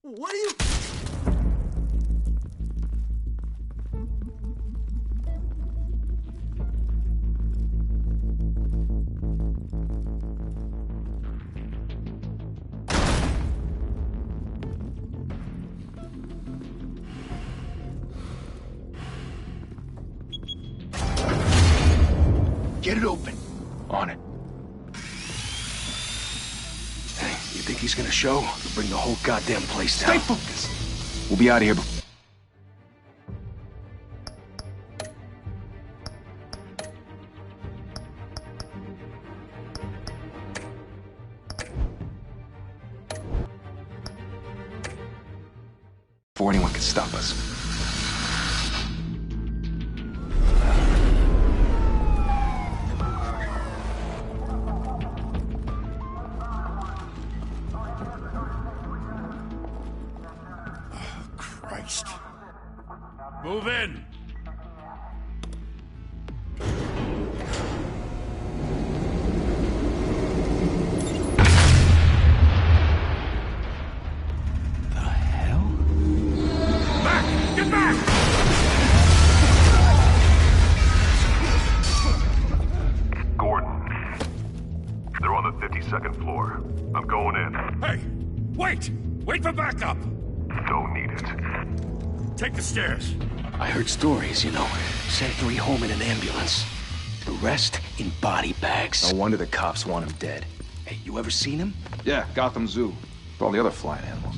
What are you... Get it open. On it. Hey, you think he's gonna show? He'll bring the whole goddamn place down. Stay focused. We'll be out of here before... before anyone can stop us. Move in! The hell? Back! Get back! Gordon. They're on the 52nd floor. I'm going in. Hey! Wait! Wait for backup! Don't need it. Take the stairs. I heard stories, you know. Sent 3 home in an ambulance. The rest in body bags. No wonder the cops want him dead. Hey, you ever seen him? Yeah, Gotham Zoo. With all the other flying animals.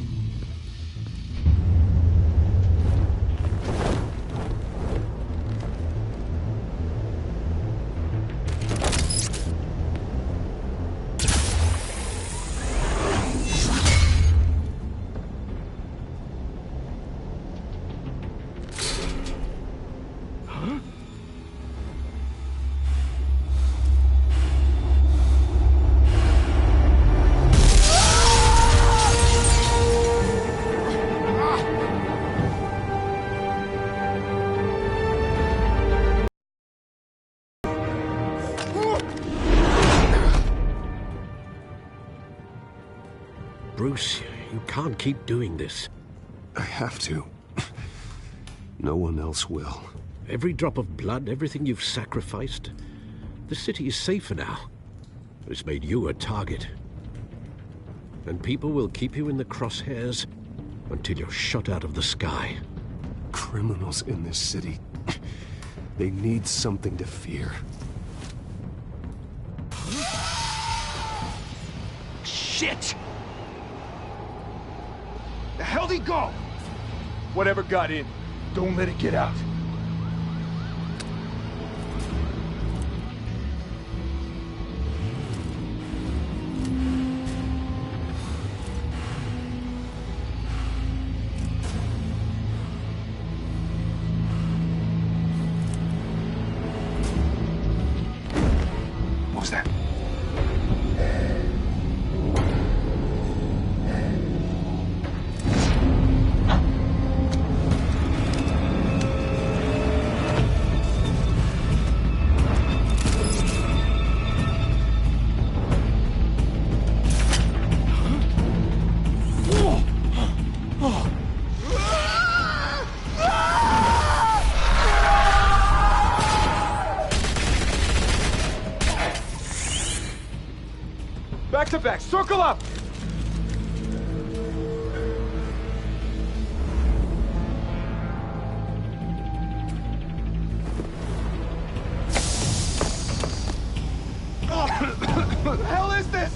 Bruce, you can't keep doing this. I have to. No one else will. Every drop of blood, everything you've sacrificed. The city is safer now. It's made you a target. And people will keep you in the crosshairs until you're shot out of the sky. Criminals in this city. They need something to fear. Shit! The hell'd he go? Whatever got in, don't let it get out. What was that? Back to back, circle up! What the hell is this?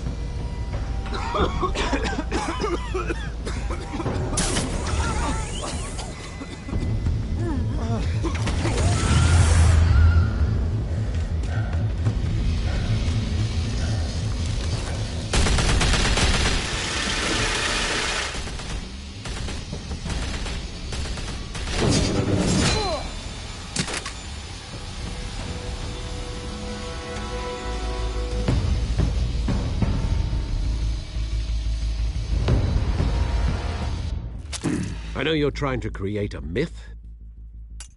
I know you're trying to create a myth,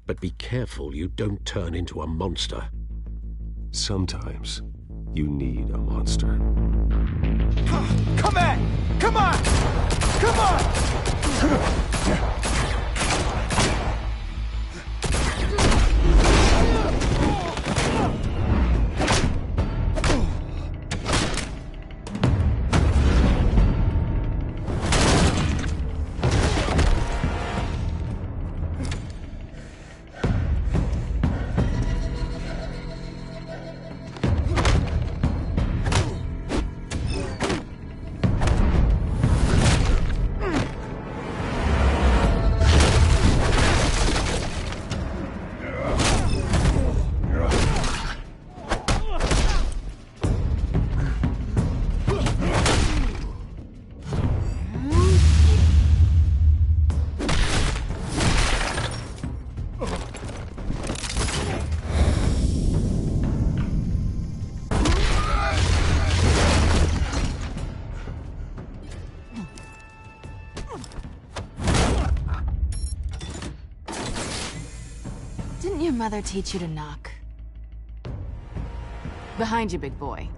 but be careful you don't turn into a monster. Sometimes you need a monster. Come on! Come on! Come on! Didn't your mother teach you to knock? Behind you, big boy.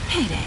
Payday.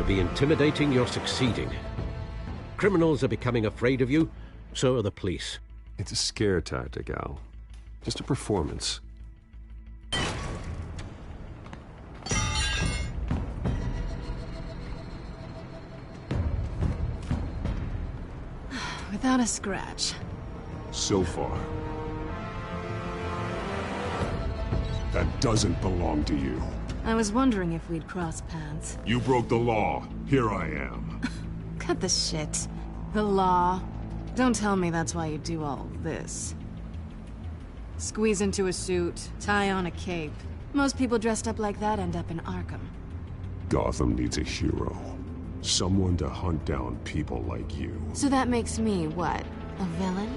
Intimidating, you're succeeding. Criminals are becoming afraid of you, so are the police. It's a scare tactic, Al. Just a performance. Without a scratch. So far. That doesn't belong to you. I was wondering if we'd cross paths. You broke the law. Here I am. Cut the shit. The law. Don't tell me that's why you do all this. Squeeze into a suit, tie on a cape. Most people dressed up like that end up in Arkham. Gotham needs a hero. Someone to hunt down people like you. So that makes me, what, a villain?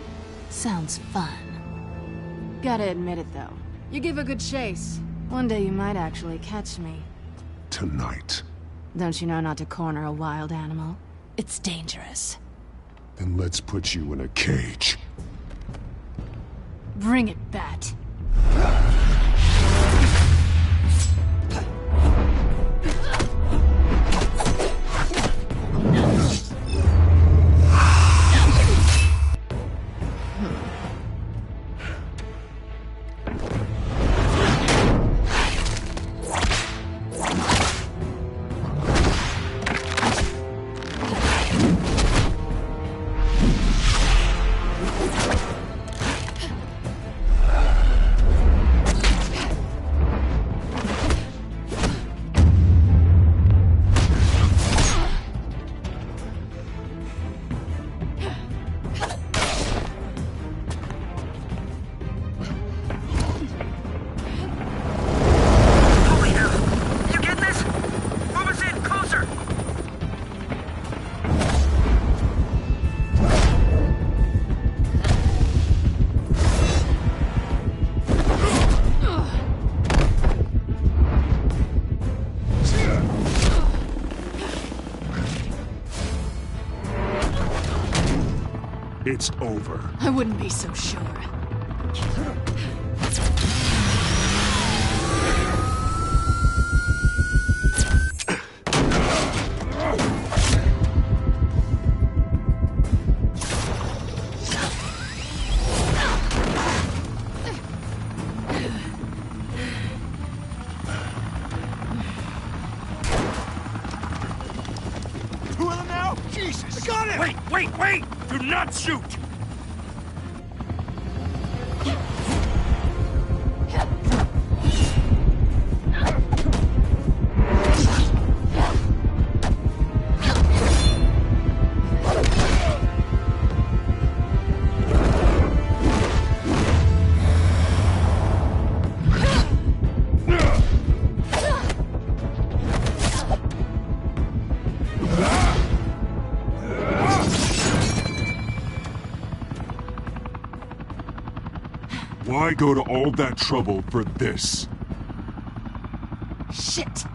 Sounds fun. Gotta admit it, though. You give a good chase. One day you might actually catch me. Tonight. Don't you know not to corner a wild animal? It's dangerous. Then let's put you in a cage. Bring it, Bat. It's over. I wouldn't be so sure. Two of them now? Jesus! I got him! Wait! Do not shoot! Why go to all that trouble for this? Shit!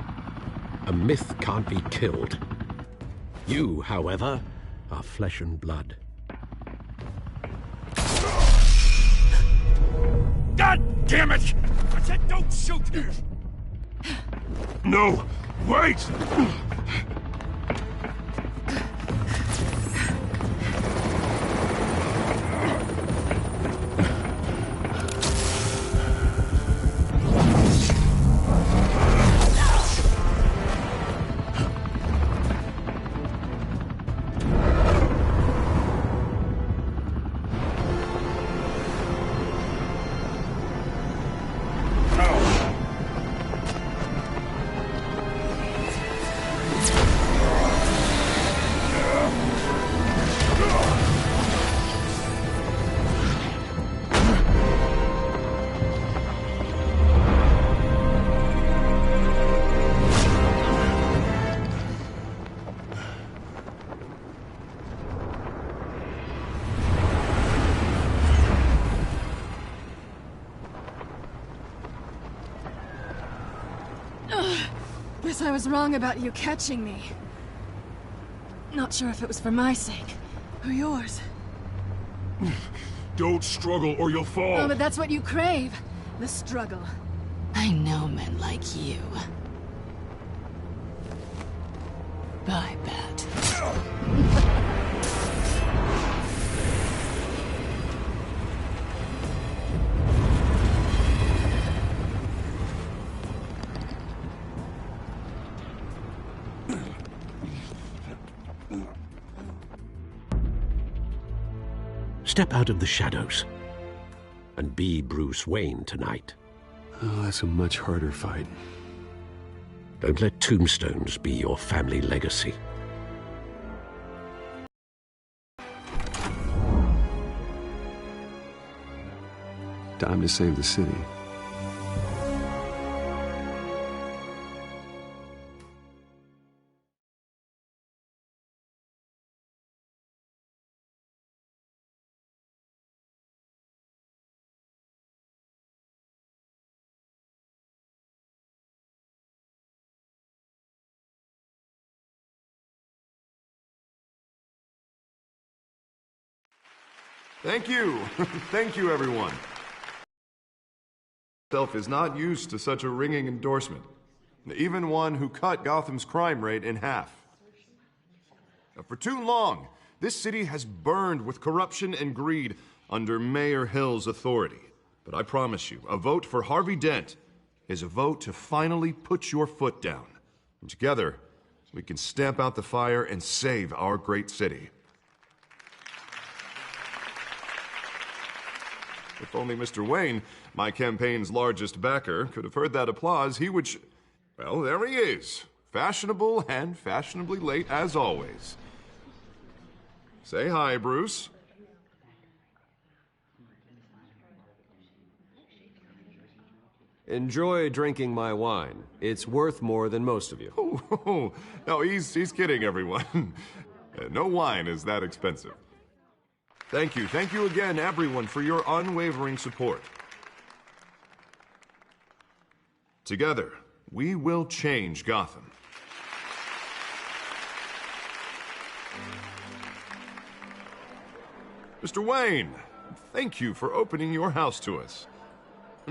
A myth can't be killed. You, however, are flesh and blood. God damn it! I said don't shoot! No! Wait! Guess I was wrong about you catching me. Not sure if it was for my sake, or yours. Don't struggle or you'll fall! Oh, but that's what you crave. The struggle. I know men like you. I bet. Step out of the shadows and be Bruce Wayne tonight. Oh, that's a much harder fight. Don't let tombstones be your family legacy. Time to save the city. Thank you. Thank you, everyone. Self is not used to such a ringing endorsement. Even one who cut Gotham's crime rate in half. For too long, this city has burned with corruption and greed under Mayor Hill's authority. But I promise you, a vote for Harvey Dent is a vote to finally put your foot down. And together, we can stamp out the fire and save our great city. If only Mr. Wayne, my campaign's largest backer, could have heard that applause, he would well, there he is. Fashionable and fashionably late as always. Say hi, Bruce. Enjoy drinking my wine. It's worth more than most of you. Oh, no, he's kidding, everyone. No wine is that expensive. Thank you again, everyone, for your unwavering support. Together, we will change Gotham. Mr. Wayne, thank you for opening your house to us.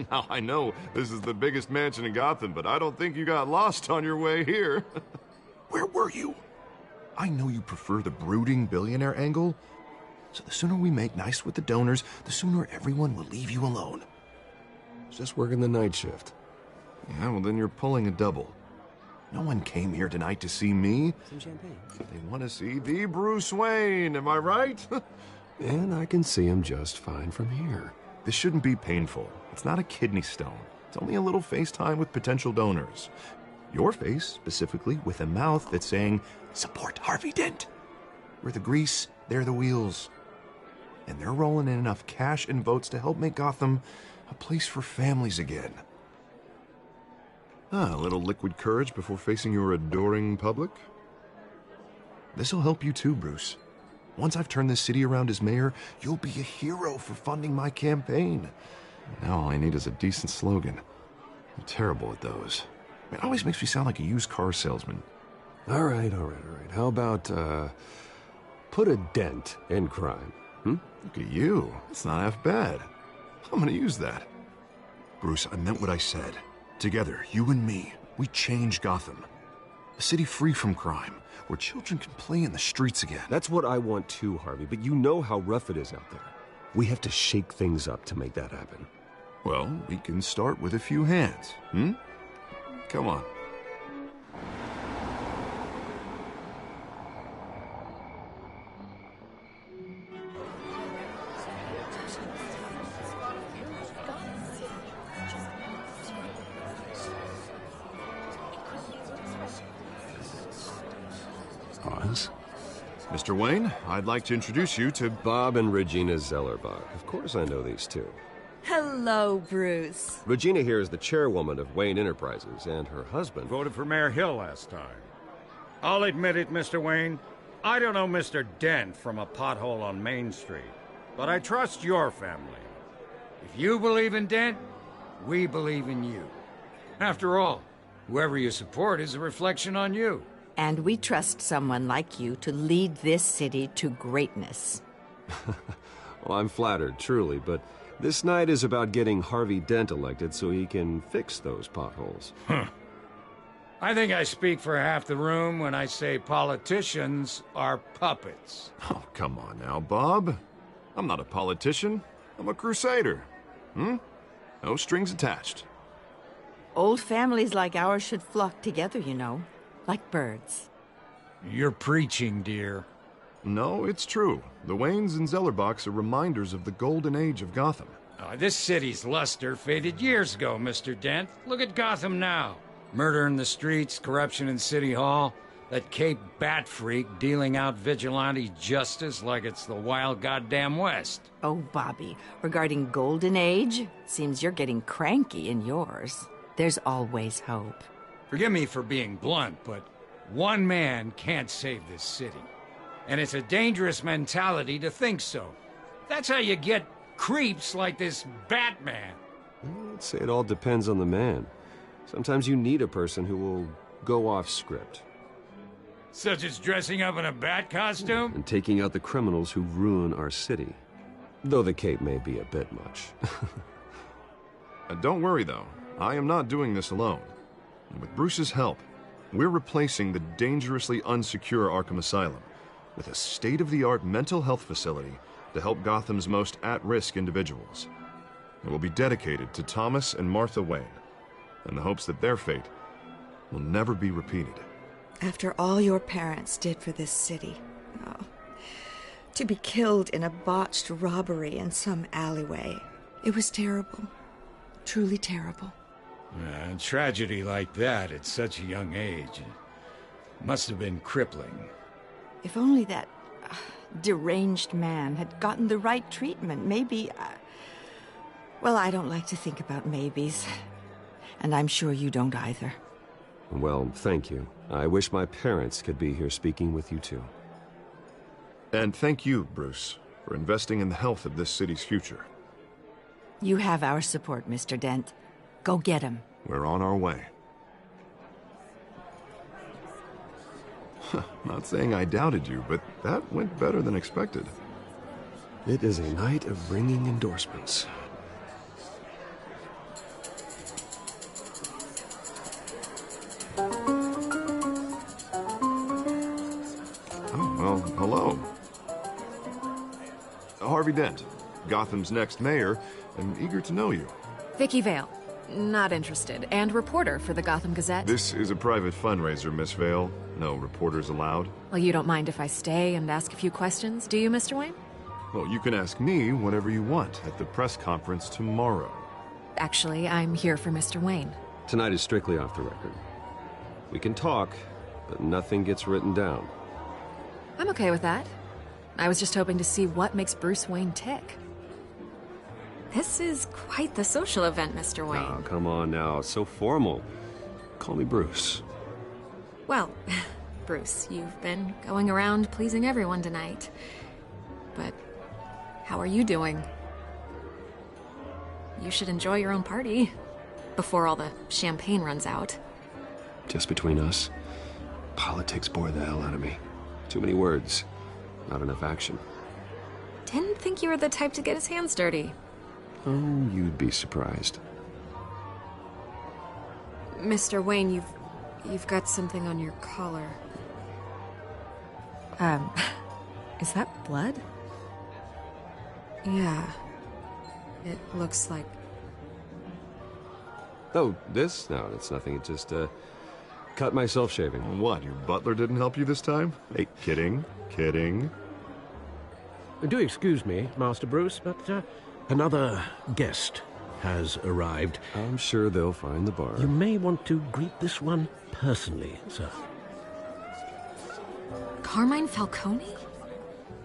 Now, I know this is the biggest mansion in Gotham, but I don't think you got lost on your way here. Where were you? I know you prefer the brooding billionaire angle, so the sooner we make nice with the donors, the sooner everyone will leave you alone. Just working the night shift. Yeah, well then you're pulling a double. No one came here tonight to see me. Some champagne. They want to see the Bruce Wayne, am I right? And I can see him just fine from here. This shouldn't be painful. It's not a kidney stone. It's only a little FaceTime with potential donors. Your face, specifically, with a mouth that's saying, support Harvey Dent. We're the grease, they're the wheels. And they're rolling in enough cash and votes to help make Gotham a place for families again. A little liquid courage before facing your adoring public. This'll help you too, Bruce. Once I've turned this city around as mayor, you'll be a hero for funding my campaign. Now all I need is a decent slogan. I'm terrible at those. It always makes me sound like a used car salesman. All right. How about, put a dent in crime? Look at you. It's not half bad. I'm gonna use that. Bruce, I meant what I said. Together, you and me, we change Gotham. A city free from crime, where children can play in the streets again. That's what I want too, Harvey, but you know how rough it is out there. We have to shake things up to make that happen. Well, we can start with a few hands, Come on. Oz? Mr. Wayne, I'd like to introduce you to... Bob and Regina Zellerbach. Of course I know these two. Hello, Bruce. Regina here is the chairwoman of Wayne Enterprises, and her husband... Voted for Mayor Hill last time. I'll admit it, Mr. Wayne. I don't know Mr. Dent from a pothole on Main Street, but I trust your family. If you believe in Dent, we believe in you. After all, whoever you support is a reflection on you. And we trust someone like you to lead this city to greatness. Well, I'm flattered, truly, but this night is about getting Harvey Dent elected so he can fix those potholes. I think I speak for half the room when I say politicians are puppets. Oh, come on now, Bob. I'm not a politician. I'm a crusader. No strings attached. Old families like ours should flock together, you know, like birds. You're preaching, dear. No, it's true. The Waynes and Zellerbachs are reminders of the golden age of Gotham. This city's luster faded years ago, Mr. Dent. Look at Gotham now. Murder in the streets, corruption in City Hall, that Cape Bat freak dealing out vigilante justice like it's the wild goddamn West. Oh, Bobby, regarding Golden Age, seems you're getting cranky in yours. There's always hope. Forgive me for being blunt, but one man can't save this city. And it's a dangerous mentality to think so. That's how you get creeps like this Batman. I'd say it all depends on the man. Sometimes you need a person who will go off script. Such as dressing up in a bat costume? And taking out the criminals who ruin our city. Though the cape may be a bit much. Don't worry, though. I am not doing this alone. And with Bruce's help, we're replacing the dangerously unsecure Arkham Asylum with a state-of-the-art mental health facility to help Gotham's most at-risk individuals. It will be dedicated to Thomas and Martha Wayne, in the hopes that their fate will never be repeated. After all your parents did for this city, to be killed in a botched robbery in some alleyway, it was terrible. Truly terrible. A tragedy like that at such a young age must have been crippling. If only that deranged man had gotten the right treatment, maybe... well, I don't like to think about maybes. And I'm sure you don't either. Well, thank you. I wish my parents could be here speaking with you too. And thank you, Bruce, for investing in the health of this city's future. You have our support, Mr. Dent. Go get him. We're on our way. Not saying I doubted you, but that went better than expected. It is a night of ringing endorsements. Oh, well, hello. Harvey Dent, Gotham's next mayor, and eager to know you. Vicky Vale. Not interested. And reporter for the Gotham Gazette. This is a private fundraiser, Miss Vale. No reporters allowed. Well, you don't mind if I stay and ask a few questions, do you, Mr. Wayne? Well, you can ask me whatever you want at the press conference tomorrow. Actually, I'm here for Mr. Wayne. Tonight is strictly off the record. We can talk, but nothing gets written down. I'm okay with that. I was just hoping to see what makes Bruce Wayne tick. This is quite the social event, Mr. Wayne. Oh, come on now. It's so formal. Call me Bruce. Well, Bruce, you've been going around pleasing everyone tonight. But how are you doing? you should enjoy your own party before all the champagne runs out. Just between us, politics bore the hell out of me. Too many words, not enough action. Didn't think you were the type to get his hands dirty. Oh, you'd be surprised. Mr. Wayne, you've got something on your collar. Is that blood? Yeah. It looks like... Oh, this? No, it's nothing. It just, cut myself shaving. What, your butler didn't help you this time? Hey, kidding. Do excuse me, Master Bruce, but another guest has arrived. I'm sure they'll find the bar. You may want to greet this one personally, sir. Carmine Falcone?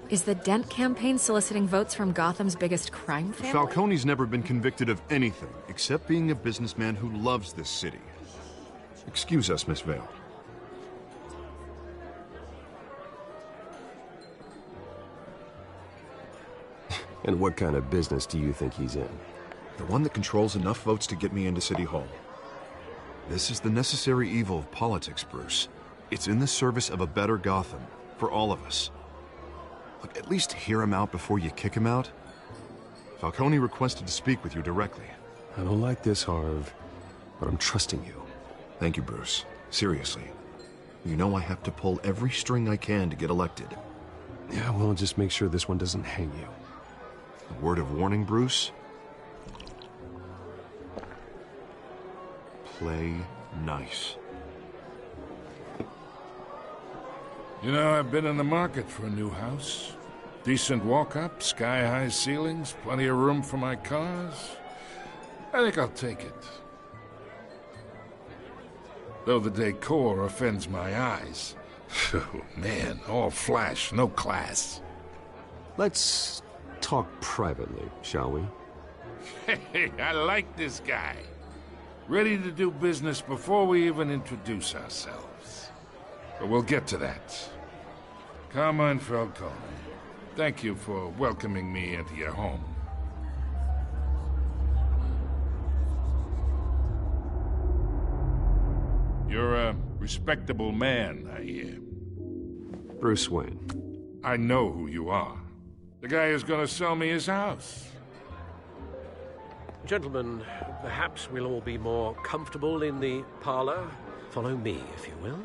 Is the Dent campaign soliciting votes from Gotham's biggest crime family? Falcone's never been convicted of anything except being a businessman who loves this city. Excuse us, Miss Vale. And what kind of business do you think he's in? The one that controls enough votes to get me into City Hall. This is the necessary evil of politics, Bruce. It's in the service of a better Gotham, for all of us. Look, at least hear him out before you kick him out. Falcone requested to speak with you directly. I don't like this, Harv, but I'm trusting you. Thank you, Bruce. Seriously. You know I have to pull every string I can to get elected. Yeah, well, just make sure this one doesn't hang you. A word of warning, Bruce? Play nice. You know, I've been in the market for a new house. Decent walk-up, sky-high ceilings, plenty of room for my cars. I think I'll take it. Though the decor offends my eyes. Oh, man, all flash, no class. Let's talk privately, shall we? Hey, I like this guy. Ready to do business before we even introduce ourselves. But we'll get to that. Carmine Falcone, thank you for welcoming me into your home. You're a respectable man, I hear. Bruce Wayne. I know who you are. The guy who's gonna sell me his house. Gentlemen, perhaps we'll all be more comfortable in the parlor. Follow me, if you will.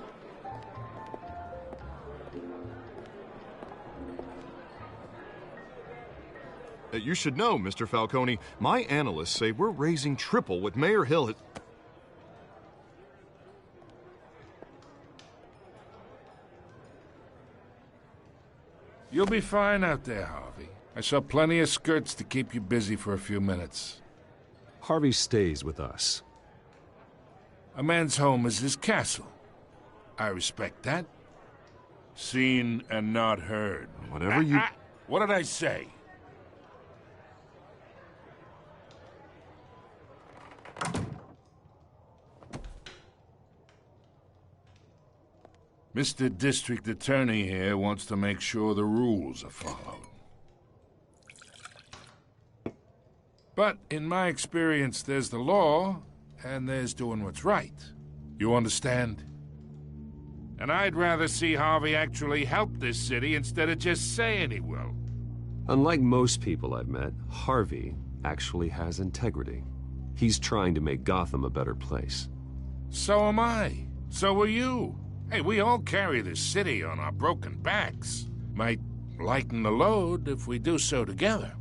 You should know, Mr. Falcone, my analysts say we're raising triple what Mayor Hill has... You'll be fine out there, Harvey. I saw plenty of skirts to keep you busy for a few minutes. Harvey stays with us. A man's home is his castle. I respect that. Seen and not heard. Whatever you... What did I say? Mr. District Attorney here wants to make sure the rules are followed. But in my experience, there's the law, and there's doing what's right. You understand? And I'd rather see Harvey actually help this city instead of just saying he will. Unlike most people I've met, Harvey actually has integrity. He's trying to make Gotham a better place. So am I. So are you. Hey, we all carry this city on our broken backs. Might lighten the load if we do so together.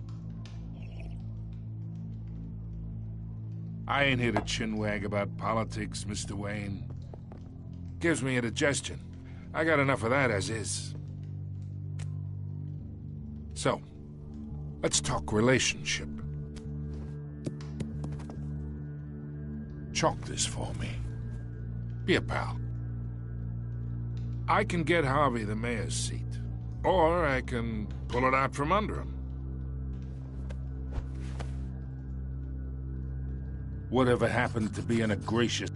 I ain't here to chinwag about politics, Mr. Wayne. Gives me indigestion. I got enough of that as is. So, let's talk relationship. Chalk this for me. Be a pal. I can get Harvey the mayor's seat, or I can pull it out from under him. Whatever happened to being a gracious...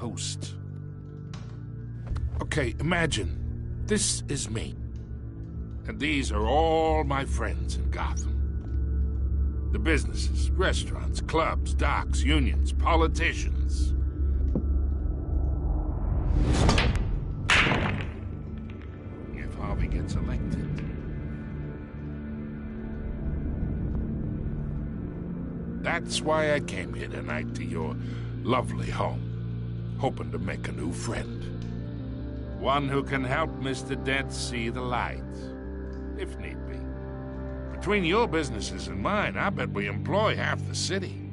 toast. Okay, imagine, this is me. And these are all my friends in Gotham. The businesses, restaurants, clubs, docks, unions, politicians. If Harvey gets elected. That's why I came here tonight to your lovely home, hoping to make a new friend. One who can help Mr. Dent see the light, if need be. Between your businesses and mine, I bet we employ half the city.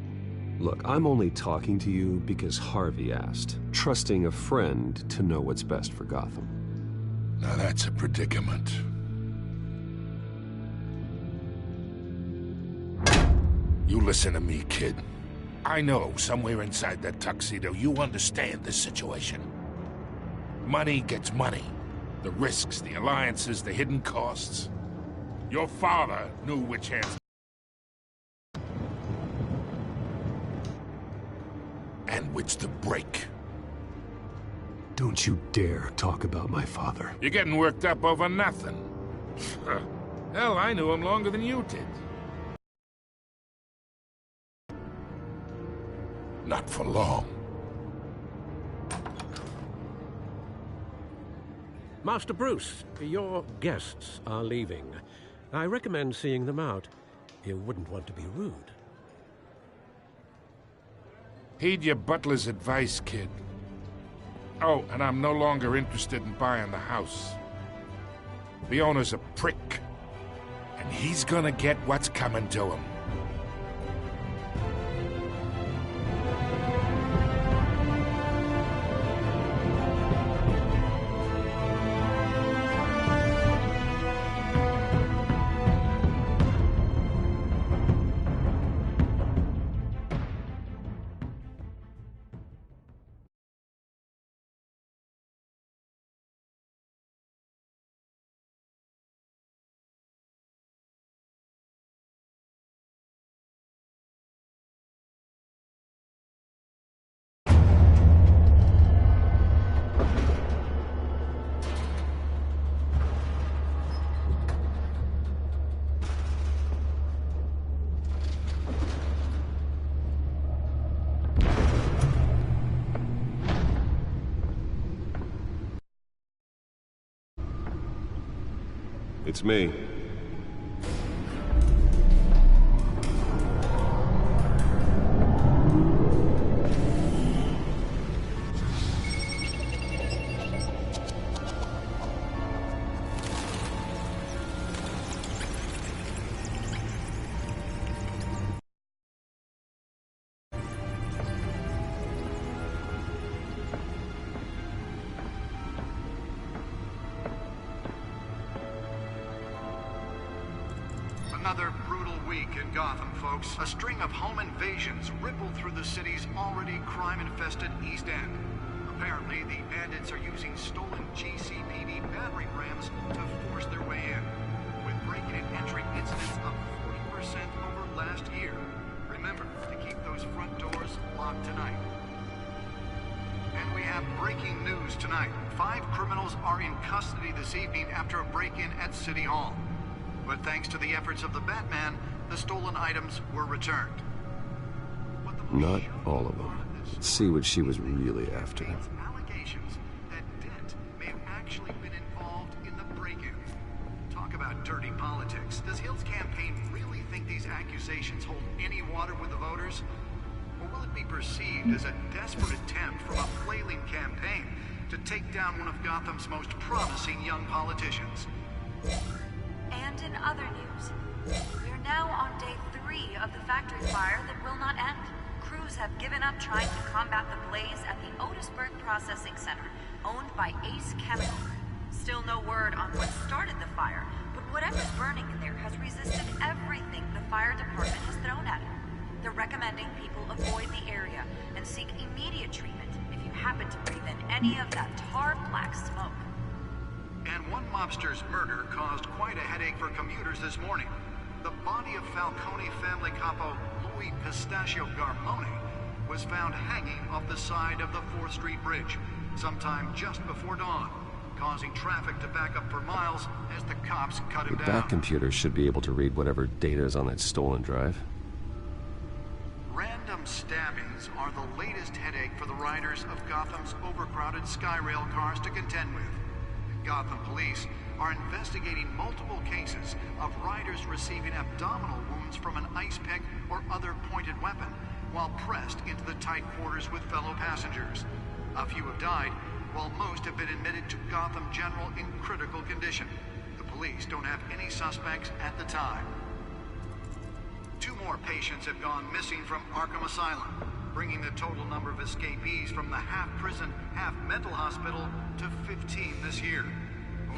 Look, I'm only talking to you because Harvey asked, trusting a friend to know what's best for Gotham. Now that's a predicament. You listen to me, kid. I know somewhere inside that tuxedo you understand this situation. Money gets money. The risks, the alliances, the hidden costs. Your father knew which hands and which to break. Don't you dare talk about my father. You're getting worked up over nothing. Hell, I knew him longer than you did. Not for long. Master Bruce, your guests are leaving. I recommend seeing them out. You wouldn't want to be rude. Heed your butler's advice, kid. Oh, and I'm no longer interested in buying the house. The owner's a prick, and he's gonna get what's coming to him. It's me. Another brutal week in Gotham, folks. A string of home invasions rippled through the city's already crime-infested East End. Apparently, the bandits are using stolen GCPD battering rams to force their way in, with break-in and entry incidents up 40% over last year. Remember to keep those front doors locked tonight. And we have breaking news tonight. 5 criminals are in custody this evening after a break-in at City Hall. But thanks to the efforts of the Batman, the stolen items were returned. Not all of them. Let's see what she was really after. Allegations that Dent may have actually been involved in the break-in. Talk about dirty politics. Does Hill's campaign really think these accusations hold any water with the voters? Or will it be perceived as a desperate attempt from a flailing campaign to take down one of Gotham's most promising young politicians? And in other news, we're now on day 3 of the factory fire that will not end. Crews have given up trying to combat the blaze at the Otisburg Processing Center, owned by Ace Chemical. Still no word on what started the fire, but whatever's burning in there has resisted everything the fire department has thrown at it. They're recommending people avoid the area and seek immediate treatment if you happen to breathe in any of that tar black smoke. And one mobster's murder caused quite a headache for commuters this morning. The body of Falcone family capo Louis Pistachio Garmone was found hanging off the side of the 4th Street Bridge sometime just before dawn, causing traffic to back up for miles as the cops cut him The down. back computer should be able to read whatever data is on that stolen drive. Random stabbings are the latest headache for the riders of Gotham's overcrowded Skyrail cars to contend with. Gotham police are investigating multiple cases of riders receiving abdominal wounds from an ice pick or other pointed weapon while pressed into the tight quarters with fellow passengers. A few have died, while most have been admitted to Gotham General in critical condition. The police don't have any suspects at the time. 2 more patients have gone missing from Arkham Asylum, bringing the total number of escapees from the half-prison, half-mental hospital to 15 this year.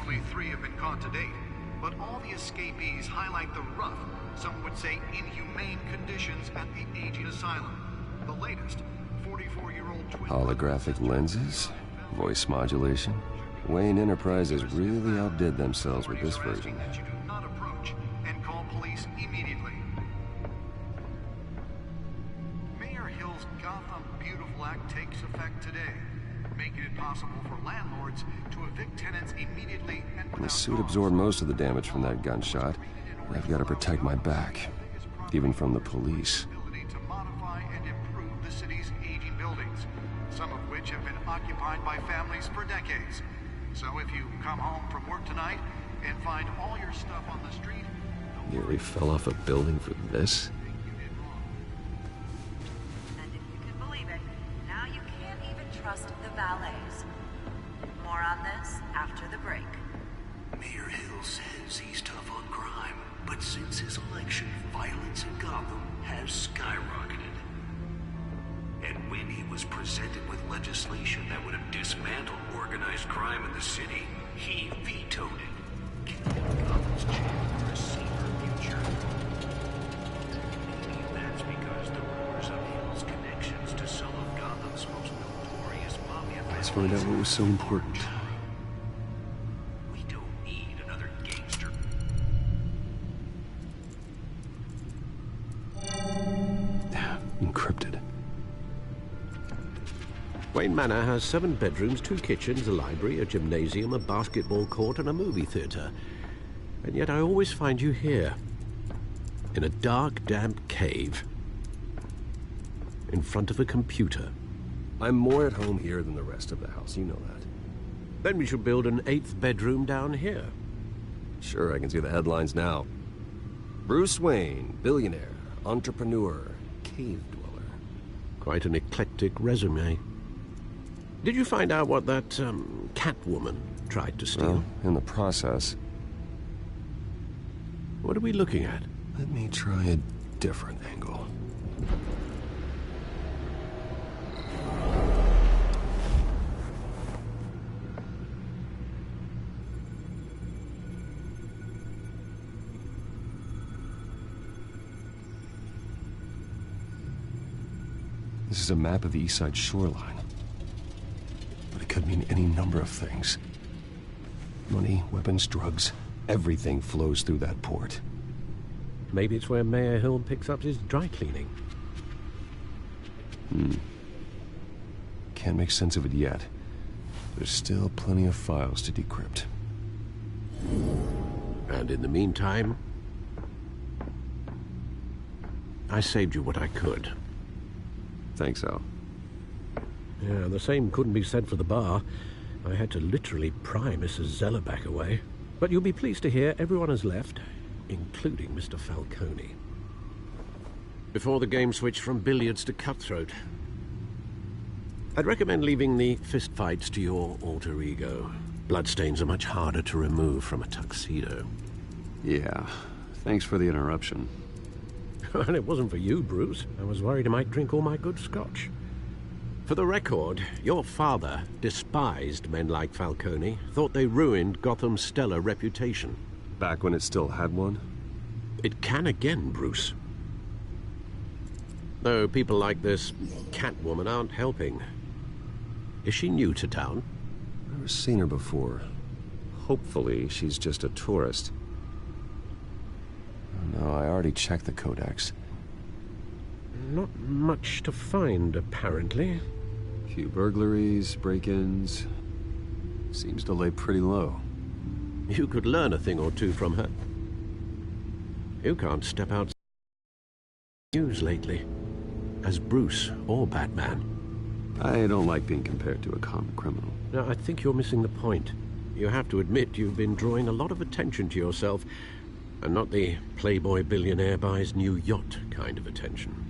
Only 3 have been caught to date, but all the escapees highlight the rough, some would say inhumane conditions at the aging asylum. The latest, 44-year-old twin... Holographic lenses? Voice modulation? Wayne Enterprises really outdid themselves with this version. ...that you do not approach and call police immediately. Mayor Hill's Gotham Beautiful Act takes effect today, making it possible for landlords to evict tenants immediately and without The suit absorbed most of the damage from that gunshot. I've got to protect my back, even from the police. to modify and improve the city's aging buildings, some of which have been occupied by families for decades. So if you come home from work tonight and find all your stuff on the street... Nearly fell off a building for this? And if you can believe it, now you can't even trust the valets. More on this after the break. Mayor Hill says he's tough on crime, but since his election, violence in Gotham has skyrocketed. And when he was presented with legislation that would have dismantled organized crime in the city, he vetoed it, killing Gotham's chance for a safer future. Maybe that's because the rumors of Hill's connections to some of Gotham's most notorious mafia Let's find out what was so important. We don't need another gangster. Encrypted. Wayne Manor has 7 bedrooms, 2 kitchens, a library, a gymnasium, a basketball court, and a movie theater. And yet I always find you here, in a dark, damp cave, in front of a computer. I'm more at home here than the rest of the house, you know that. Then we should build an 8th bedroom down here. Sure, I can see the headlines now. Bruce Wayne, billionaire, entrepreneur, cave dweller. Quite an eclectic resume. Did you find out what that, Catwoman tried to steal? Well, in the process. What are we looking at? Let me try a different angle. This is a map of the East Side shoreline. But it could mean any number of things. Money, weapons, drugs, everything flows through that port. Maybe it's where Mayor Hill picks up his dry cleaning. Can't make sense of it yet. There's still plenty of files to decrypt. And in the meantime, I saved you what I could. Thanks, Al. Yeah, the same couldn't be said for the bar. I had to literally pry Mrs. Zeller back away. But you'll be pleased to hear everyone has left, including Mr. Falcone. Before the game switched from billiards to cutthroat. I'd recommend leaving the fistfights to your alter ego. Bloodstains are much harder to remove from a tuxedo. Yeah, thanks for the interruption. And it wasn't for you, Bruce. I was worried I might drink all my good scotch. For the record, your father despised men like Falcone, thought they ruined Gotham's stellar reputation. Back when it still had one? It can again, Bruce. Though people like this Catwoman aren't helping. Is she new to town? Never seen her before. Hopefully, she's just a tourist. Oh, no, I already checked the codex. Not much to find, apparently. Few burglaries, break-ins. Seems to lay pretty low. You could learn a thing or two from her. You can't step out news lately, as Bruce or Batman. I don't like being compared to a common criminal. No, I think you're missing the point. You have to admit you've been drawing a lot of attention to yourself, and not the playboy billionaire buys new yacht kind of attention.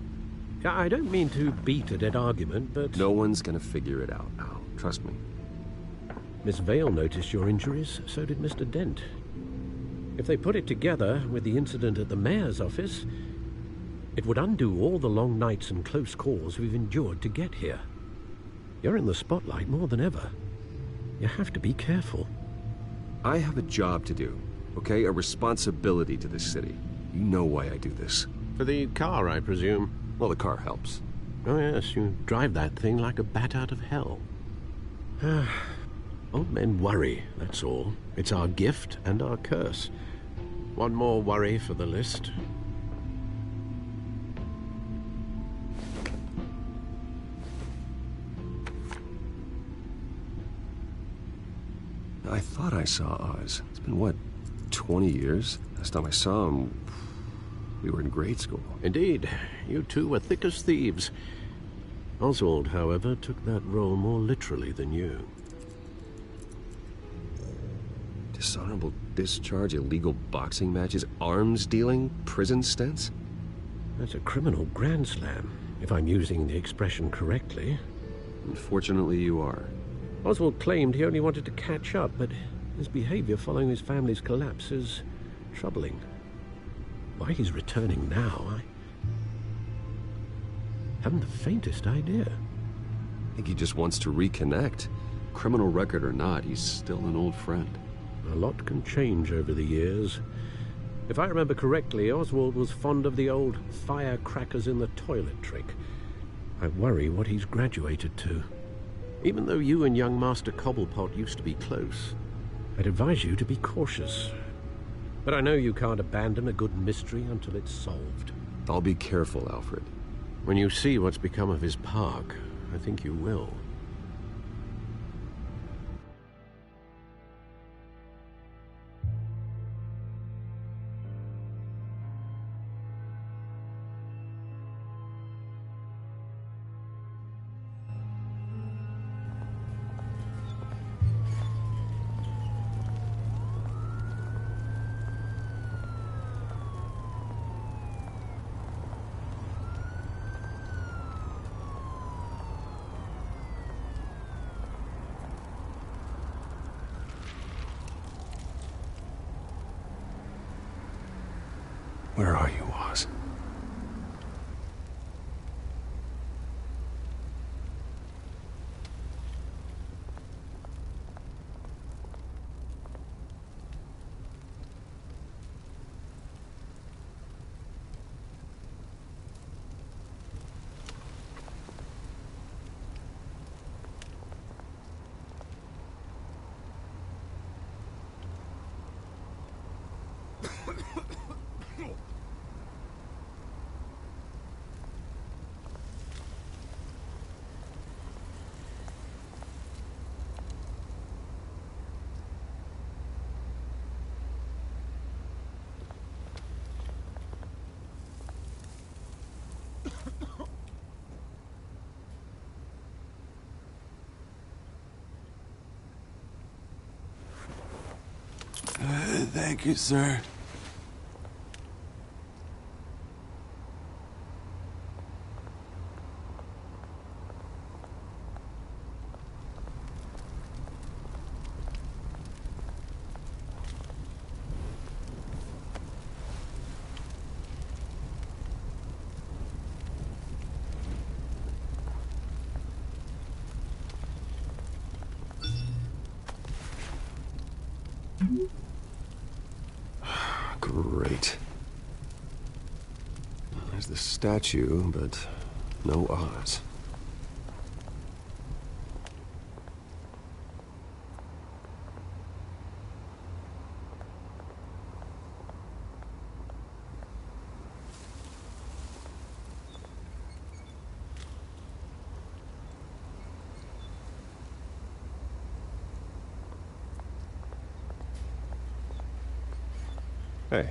I don't mean to beat a dead argument, but... No one's gonna figure it out, Al. Trust me. Miss Vale noticed your injuries, so did Mr. Dent. If they put it together with the incident at the mayor's office, it would undo all the long nights and close calls we've endured to get here. You're in the spotlight more than ever. You have to be careful. I have a job to do, okay? A responsibility to this city. You know why I do this. For the car, I presume? Well, the car helps. Oh yes, you drive that thing like a bat out of hell. Old men worry, that's all. It's our gift and our curse. One more worry for the list. I thought I saw Oz. It's been, what, 20 years? Last time I saw him, we were in grade school. Indeed. You two were thick as thieves. Oswald, however, took that role more literally than you. Dishonorable discharge, illegal boxing matches, arms dealing, prison stints? That's a criminal grand slam, if I'm using the expression correctly. Unfortunately, you are. Oswald claimed he only wanted to catch up, but his behavior following his family's collapse is troubling. Why he's returning now, I haven't the faintest idea. I think he just wants to reconnect. Criminal record or not, he's still an old friend. A lot can change over the years. If I remember correctly, Oswald was fond of the old firecrackers in the toilet trick. I worry what he's graduated to. Even though you and young Master Cobblepot used to be close, I'd advise you to be cautious. But I know you can't abandon a good mystery until it's solved. I'll be careful, Alfred. When you see what's become of his park, I think you will. Where are you, Oz? Thank you, sir. Great. There's the statue, but no Oz. Hey.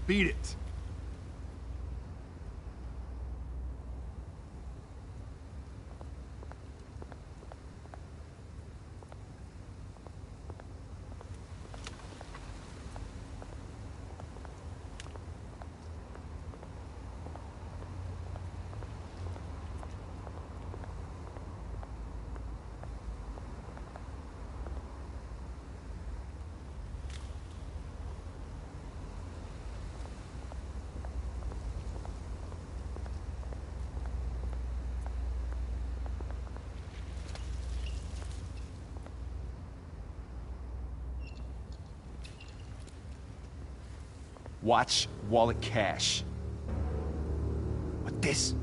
Beat it. Watch wallet cash. But this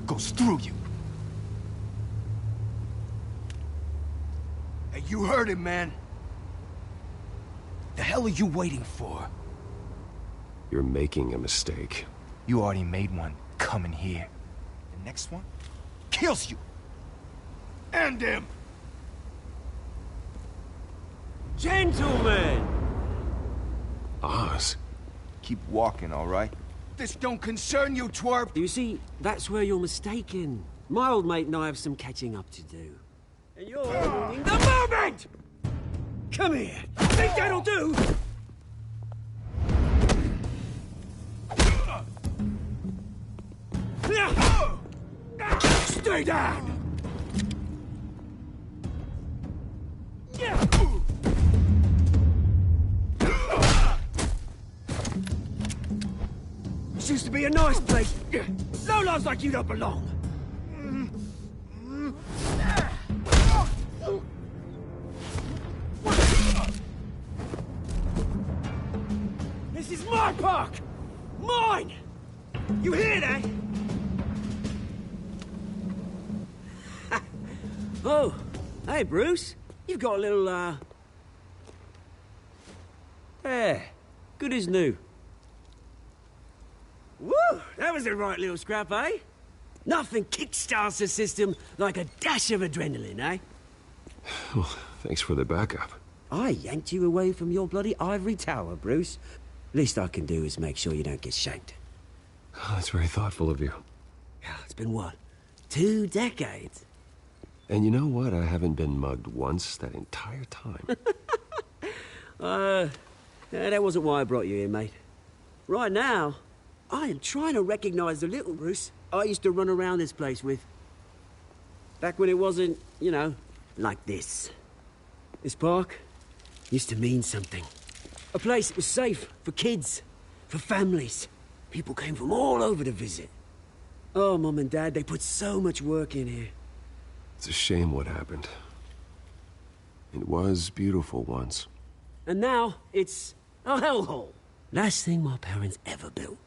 goes through you. Hey, you heard him, man. The hell are you waiting for? You're making a mistake. You already made one coming here. The next one kills you. End him! Gentlemen! Oz. Keep walking, all right? This don't concern you, twerp! You see, that's where you're mistaken. My old mate and I have some catching up to do. And you're ruining the moment! Come here! Think that'll do? Stay down! This used to be a nice place. No lives like you don't belong. This is my park! Mine! You hear that? Oh, hey, Bruce. You've got a little, Yeah, good as new. Woo! That was a right little scrap, eh? Nothing kickstarts the system like a dash of adrenaline, eh? Well, thanks for the backup. I yanked you away from your bloody ivory tower, Bruce. Least I can do is make sure you don't get shanked. Oh, that's very thoughtful of you. It's been what? 2 decades? And you know what? I haven't been mugged once that entire time. That wasn't why I brought you here, mate. Right now, I am trying to recognize the little Bruce I used to run around this place with. Back when it wasn't, you know, like this. This park used to mean something. A place that was safe for kids, for families. People came from all over to visit. Oh, Mum and Dad, they put so much work in here. It's a shame what happened. It was beautiful once. And now, it's a hellhole. Last thing my parents ever built.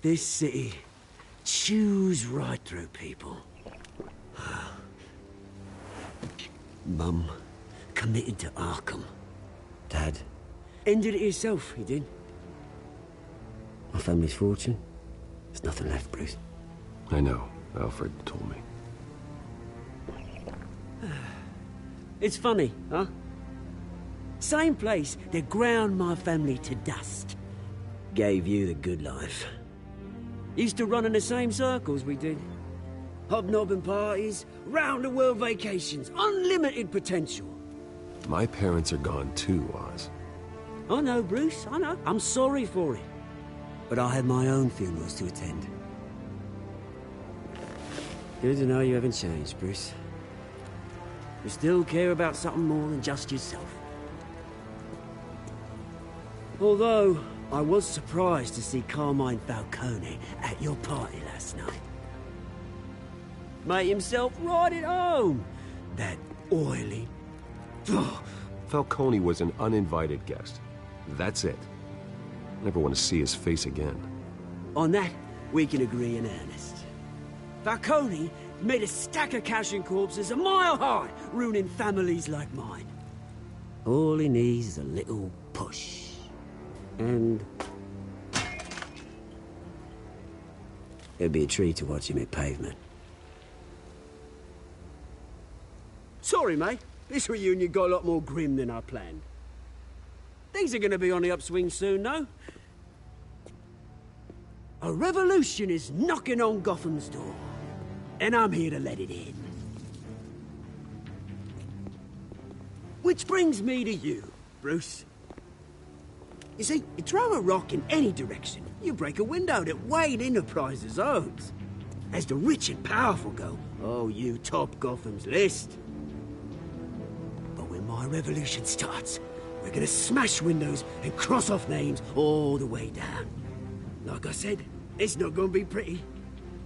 This city chews right through people. Mum committed to Arkham. Dad ended it himself, he did. My family's fortune, there's nothing left, Bruce. I know. Alfred told me. It's funny, huh? Same place that ground my family to dust. Gave you the good life. Used to run in the same circles we did. Hobnobbing parties, round-the-world vacations, unlimited potential. My parents are gone too, Oz. I know, Bruce, I know. I'm sorry for it. But I had my own funerals to attend. Good to know you haven't changed, Bruce. You still care about something more than just yourself. Although, I was surprised to see Carmine Falcone at your party last night. Made himself right at home. That oily... Falcone was an uninvited guest. That's it. Never want to see his face again. On that, we can agree in earnest. Falcone made a stack of cash and corpses a mile high, ruining families like mine. All he needs is a little push. And... it'd be a treat to watch him hit pavement. Sorry, mate. This reunion got a lot more grim than I planned. Things are gonna be on the upswing soon, no? A revolution is knocking on Gotham's door, and I'm here to let it in. Which brings me to you, Bruce. You see, you throw a rock in any direction, you break a window that Wayne Enterprises owns. As the rich and powerful go, oh, you top Gotham's list. But when my revolution starts, we're gonna smash windows and cross off names all the way down. Like I said, it's not gonna be pretty.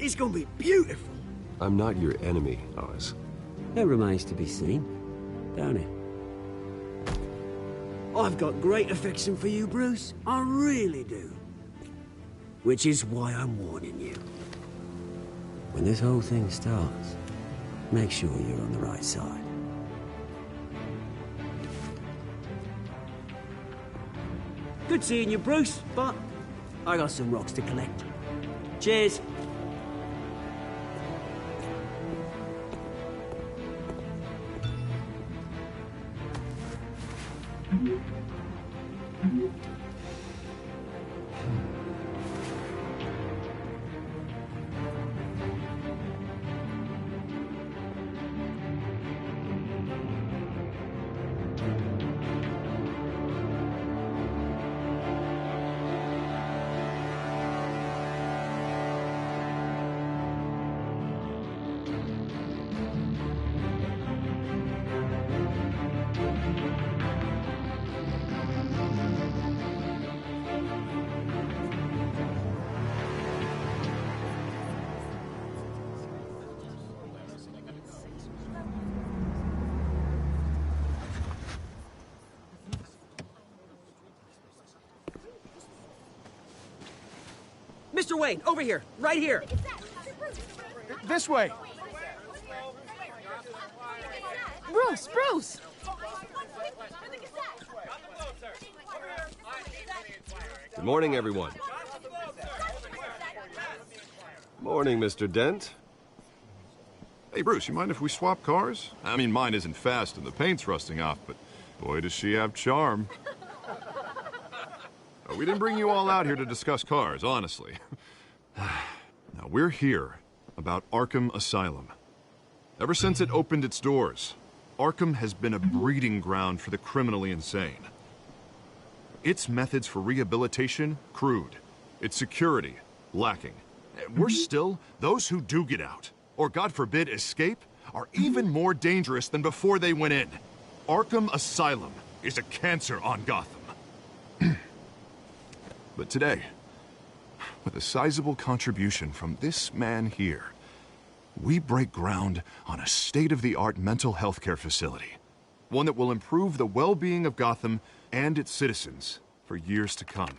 It's gonna be beautiful. I'm not your enemy, Oz. That remains to be seen, don't it? I've got great affection for you, Bruce. I really do. Which is why I'm warning you. When this whole thing starts, make sure you're on the right side. Good seeing you, Bruce, but I got some rocks to collect. Cheers. Mr. Wayne, over here, right here. This way. Bruce! Good morning, everyone. Morning, Mr. Dent. Hey, Bruce, you mind if we swap cars? I mean, mine isn't fast and the paint's rusting off, but boy, does she have charm. We didn't bring you all out here to discuss cars, honestly. Now, we're here about Arkham Asylum. Ever since it opened its doors, Arkham has been a breeding ground for the criminally insane. Its methods for rehabilitation, crude. Its security, lacking. Worse still, those who do get out, or God forbid, escape, are even more dangerous than before they went in. Arkham Asylum is a cancer on Gotham. But today, with a sizable contribution from this man here, we break ground on a state-of-the-art mental health care facility. One that will improve the well-being of Gotham and its citizens for years to come.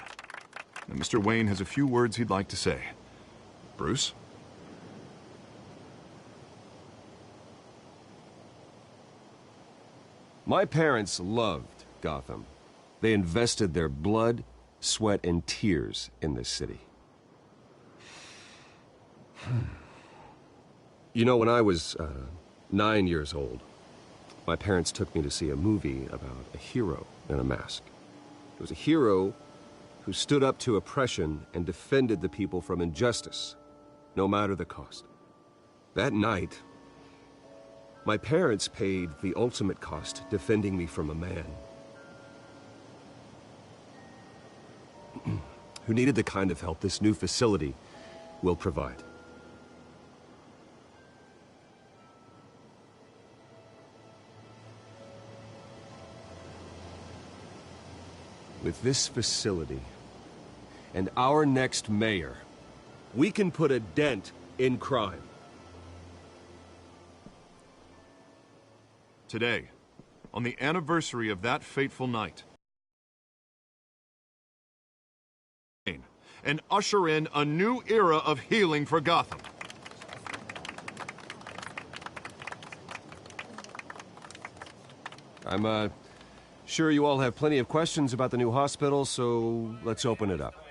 Now, Mr. Wayne has a few words he'd like to say. Bruce? My parents loved Gotham. They invested their blood, sweat, and tears in this city. You know, when I was 9 years old, my parents took me to see a movie about a hero in a mask. It was a hero who stood up to oppression and defended the people from injustice, no matter the cost. That night, my parents paid the ultimate cost defending me from a man who needed the kind of help this new facility will provide. With this facility and our next mayor, we can put a dent in crime. Today, on the anniversary of that fateful night, and usher in a new era of healing for Gotham. I'm sure you all have plenty of questions about the new hospital, so let's open it up.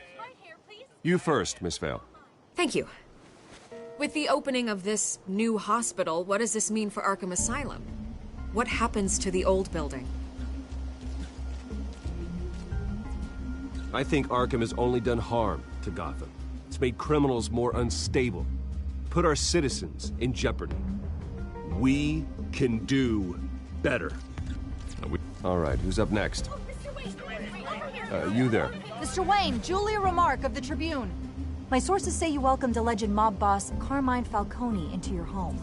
You first, Miss Vale. Thank you. With the opening of this new hospital, what does this mean for Arkham Asylum? What happens to the old building? I think Arkham has only done harm to Gotham. It's made criminals more unstable, put our citizens in jeopardy. We can do better. All right, who's up next? You there. Mr. Wayne, Julia Remark of the Tribune. My sources say you welcomed alleged mob boss Carmine Falcone into your home.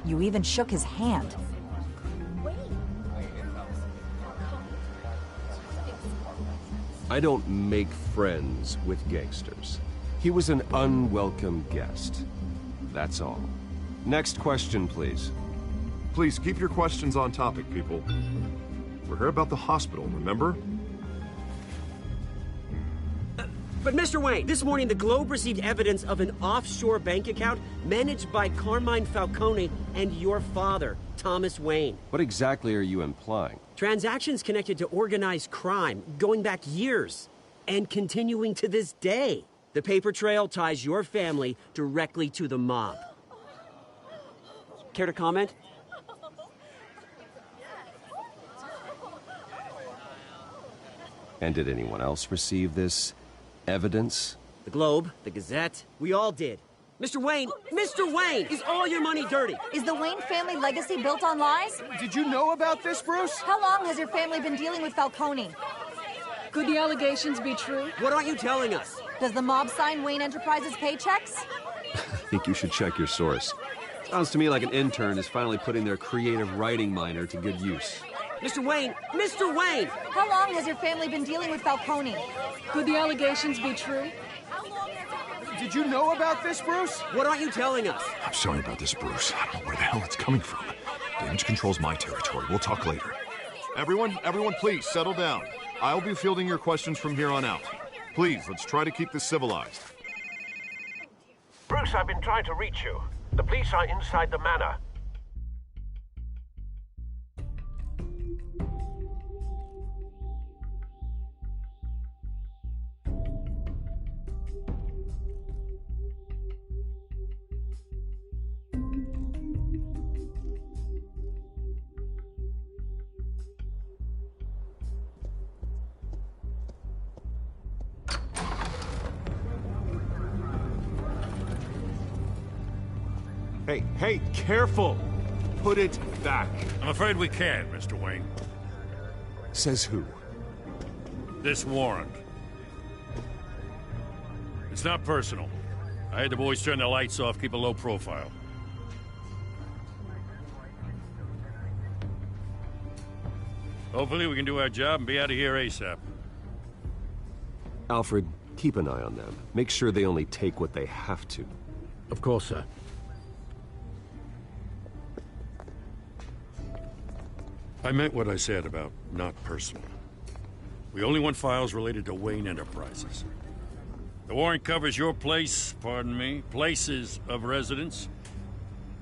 You even shook his hand. I don't make friends with gangsters. He was an unwelcome guest. That's all. Next question, please. Please, keep your questions on topic, people. We're here about the hospital, remember? But Mr. Wayne, this morning the Globe received evidence of an offshore bank account managed by Carmine Falcone and your father, Thomas Wayne. What exactly are you implying? Transactions connected to organized crime, going back years, and continuing to this day. The paper trail ties your family directly to the mob. Care to comment? And did anyone else receive this evidence? The Globe, the Gazette, we all did. Mr. Wayne, is all your money dirty? Is the Wayne family legacy built on lies? Did you know about this, Bruce? How long has your family been dealing with Falcone? Could the allegations be true? What aren't you telling us? Does the mob sign Wayne Enterprises paychecks? I think you should check your source. Sounds to me like an intern is finally putting their creative writing minor to good use. Mr. Wayne! How long has your family been dealing with Falcone? Could the allegations be true? Did you know about this, Bruce? What aren't you telling us? I'm sorry about this, Bruce. I don't know where the hell it's coming from. Damage control's my territory. We'll talk later. Everyone, please, settle down. I'll be fielding your questions from here on out. Please, let's try to keep this civilized. Bruce, I've been trying to reach you. The police are inside the manor. Hey, careful! Put it back. I'm afraid we can't, Mr. Wayne. Says who? This warrant. It's not personal. I had the boys turn the lights off, keep a low profile. Hopefully we can do our job and be out of here ASAP. Alfred, keep an eye on them. Make sure they only take what they have to. Of course, sir. I meant what I said about not personal. We only want files related to Wayne Enterprises. The warrant covers your place, pardon me, places of residence,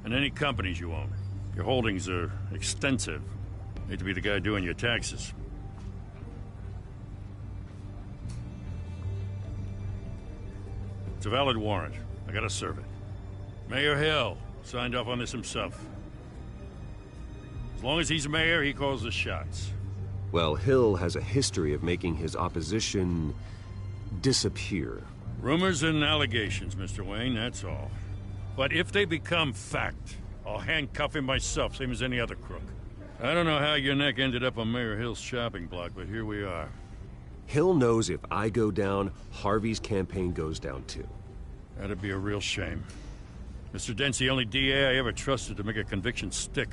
and any companies you own. Your holdings are extensive. Hate to be the guy doing your taxes. It's a valid warrant. I gotta serve it. Mayor Hill signed off on this himself. As long as he's mayor, he calls the shots. Well, Hill has a history of making his opposition disappear. Rumors and allegations, Mr. Wayne, that's all. But if they become fact, I'll handcuff him myself, same as any other crook. I don't know how your neck ended up on Mayor Hill's shopping block, but here we are. Hill knows if I go down, Harvey's campaign goes down too. That'd be a real shame. Mr. Dent's the only DA I ever trusted to make a conviction stick.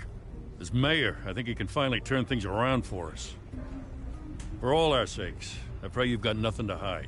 As mayor, I think he can finally turn things around for us. For all our sakes, I pray you've got nothing to hide.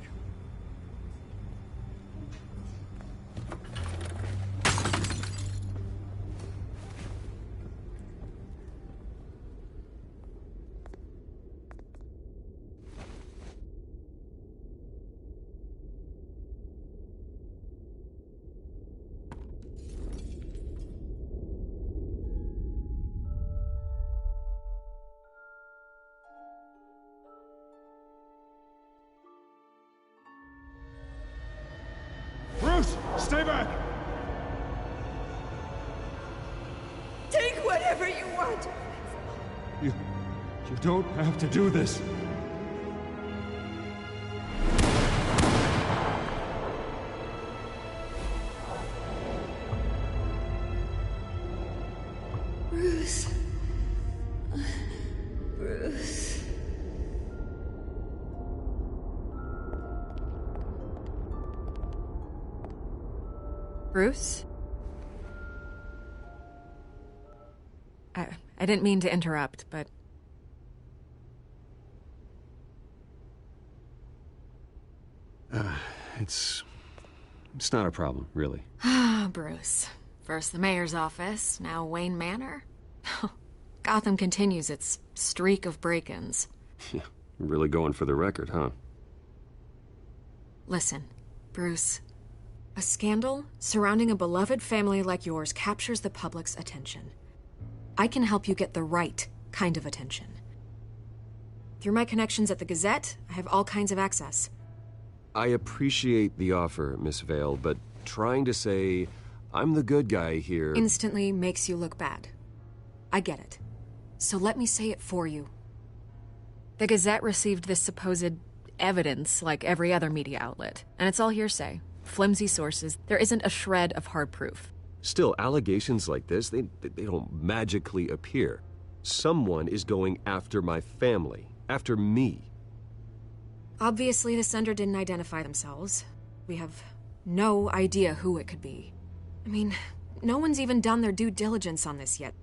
Bruce, stay back! Take whatever you want. You don't have to do this. Bruce? I didn't mean to interrupt, but... It's not a problem, really. Ah, Bruce. First the mayor's office, now Wayne Manor. Gotham continues its streak of break-ins. Yeah, really going for the record, huh? Listen, Bruce. A scandal surrounding a beloved family like yours captures the public's attention. I can help you get the right kind of attention. Through my connections at the Gazette, I have all kinds of access. I appreciate the offer, Miss Vale, but trying to say I'm the good guy here... instantly makes you look bad. I get it. So let me say it for you. The Gazette received this supposed evidence like every other media outlet, and it's all hearsay. Flimsy sources. There isn't a shred of hard proof. Still, allegations like this, they don't magically appear. Someone is going after my family, after me. Obviously, the sender didn't identify themselves. We have no idea who it could be. I mean, no one's even done their due diligence on this yet.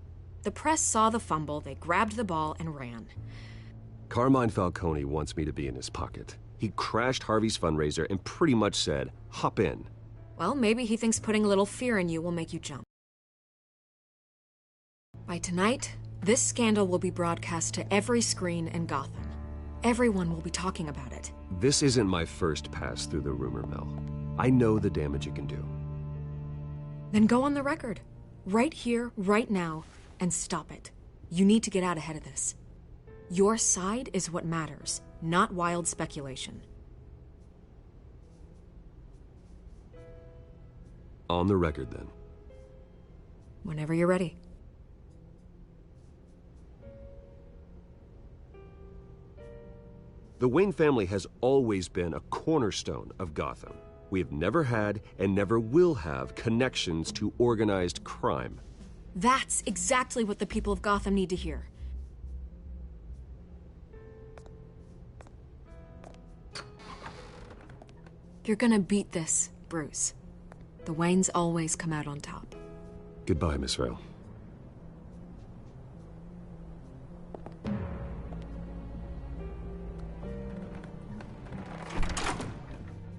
The press saw the fumble, they grabbed the ball and ran. Carmine Falcone wants me to be in his pocket. He crashed Harvey's fundraiser and pretty much said, hop in. Well, maybe he thinks putting a little fear in you will make you jump. By tonight, this scandal will be broadcast to every screen in Gotham. Everyone will be talking about it. This isn't my first pass through the rumor mill. I know the damage it can do. Then go on the record. Right here, right now, and stop it. You need to get out ahead of this. Your side is what matters, not wild speculation. On the record, then. Whenever you're ready. The Wayne family has always been a cornerstone of Gotham. We have never had and never will have connections to organized crime. That's exactly what the people of Gotham need to hear. You're gonna beat this, Bruce. The Waynes always come out on top. Goodbye, Miss Vale.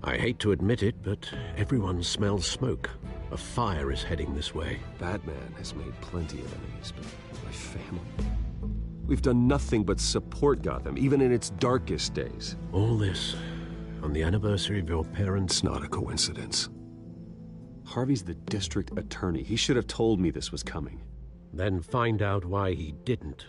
I hate to admit it, but everyone smells smoke. A fire is heading this way. Batman has made plenty of enemies, but my family... We've done nothing but support Gotham, even in its darkest days. All this on the anniversary of your parents'... It's not a coincidence. Harvey's the district attorney. He should have told me this was coming. Then find out why he didn't.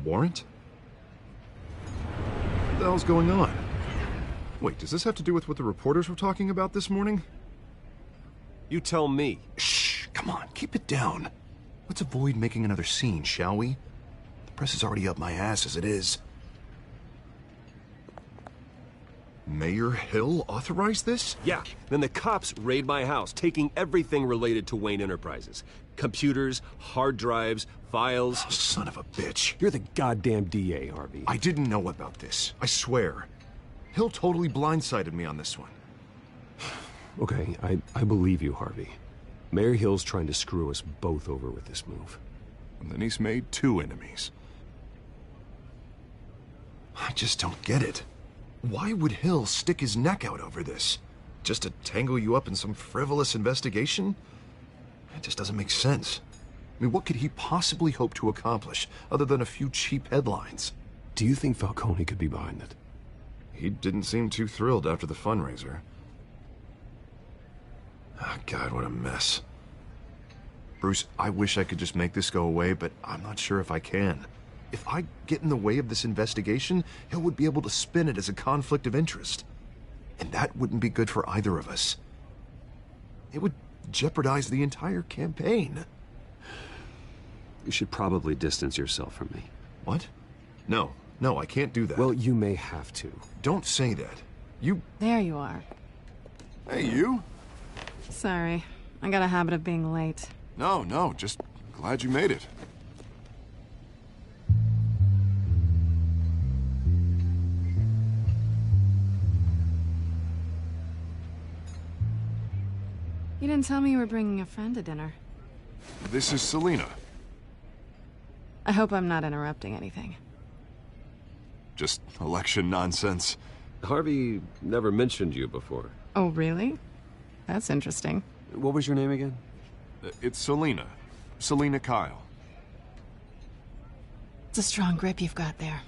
Warrant? What the hell's going on? Wait, does this have to do with what the reporters were talking about this morning? You tell me. Shh, come on, keep it down. Let's avoid making another scene, shall we? The press is already up my ass as it is. Mayor Hill authorized this? Yeah, then the cops raid my house, taking everything related to Wayne Enterprises. Computers, hard drives, files. Oh, son of a bitch. You're the goddamn DA, Harvey. I didn't know about this. I swear. Hill totally blindsided me on this one. Okay, I believe you, Harvey. Mayor Hill's trying to screw us both over with this move. And then he's made two enemies. I just don't get it. Why would Hill stick his neck out over this? Just to tangle you up in some frivolous investigation? It just doesn't make sense. I mean, what could he possibly hope to accomplish other than a few cheap headlines? Do you think Falcone could be behind it? He didn't seem too thrilled after the fundraiser. Oh, God, what a mess. Bruce, I wish I could just make this go away, but I'm not sure if I can. If I get in the way of this investigation, Hill would be able to spin it as a conflict of interest. And that wouldn't be good for either of us. It would jeopardize the entire campaign. You should probably distance yourself from me. What? No, I can't do that. Well, you may have to. Don't say that. You... There you are. Hey, you? Sorry. I got a habit of being late. No, just glad you made it. You didn't tell me you were bringing a friend to dinner. This is Selina. I hope I'm not interrupting anything. Just election nonsense. Harvey never mentioned you before. Oh, really? That's interesting. What was your name again? It's Selina. Selina Kyle. It's a strong grip you've got there.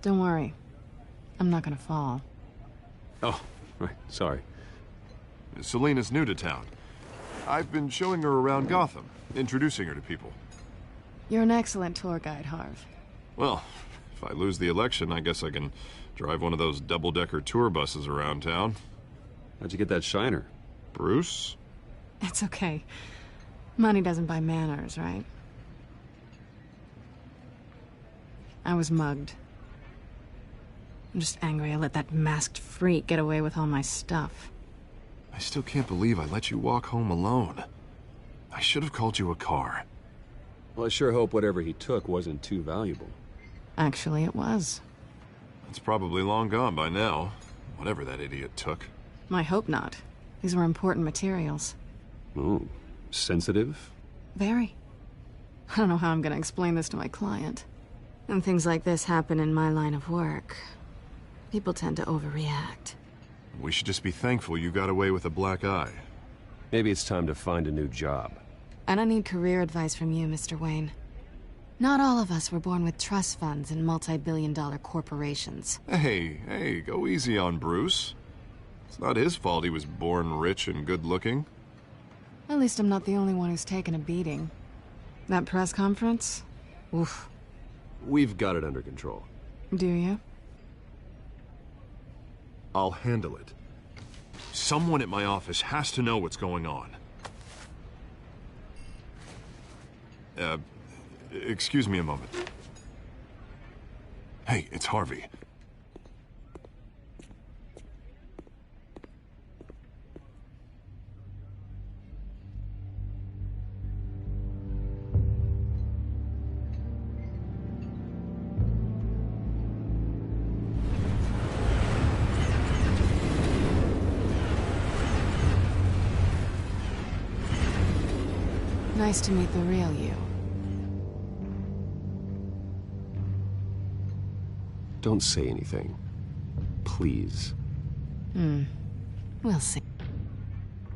Don't worry. I'm not gonna fall. Oh, right. Sorry. Selina's new to town. I've been showing her around Gotham, introducing her to people. You're an excellent tour guide, Harv. Well, if I lose the election, I guess I can drive one of those double-decker tour buses around town. How'd you get that shiner? Bruce? It's okay. Money doesn't buy manners, right? I was mugged. I'm just angry I let that masked freak get away with all my stuff. I still can't believe I let you walk home alone. I should have called you a car. Well, I sure hope whatever he took wasn't too valuable. Actually, it was. It's probably long gone by now, whatever that idiot took. I hope not. These were important materials. Ooh, sensitive? Very. I don't know how I'm gonna explain this to my client. When things like this happen in my line of work, people tend to overreact. We should just be thankful you got away with a black eye. Maybe it's time to find a new job. I don't need career advice from you, Mr. Wayne. Not all of us were born with trust funds and multi-billion-dollar corporations. Hey, go easy on Bruce. It's not his fault he was born rich and good-looking. At least I'm not the only one who's taken a beating. That press conference? Oof. We've got it under control. Do you? I'll handle it. Someone at my office has to know what's going on. Excuse me a moment. Hey, it's Harvey. Nice to meet the real you. Don't say anything. Please. We'll see.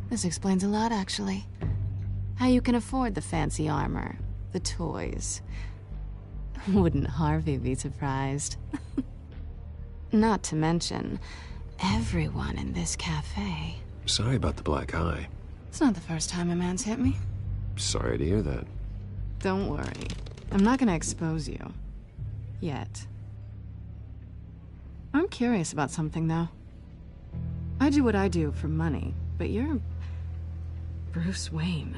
This explains a lot, actually. How you can afford the fancy armor, the toys. Wouldn't Harvey be surprised? Not to mention, everyone in this cafe. Sorry about the black eye. It's not the first time a man's hit me. Sorry to hear that. Don't worry. I'm not gonna expose you. Yet. I'm curious about something, though. I do what I do for money, but you're... Bruce Wayne.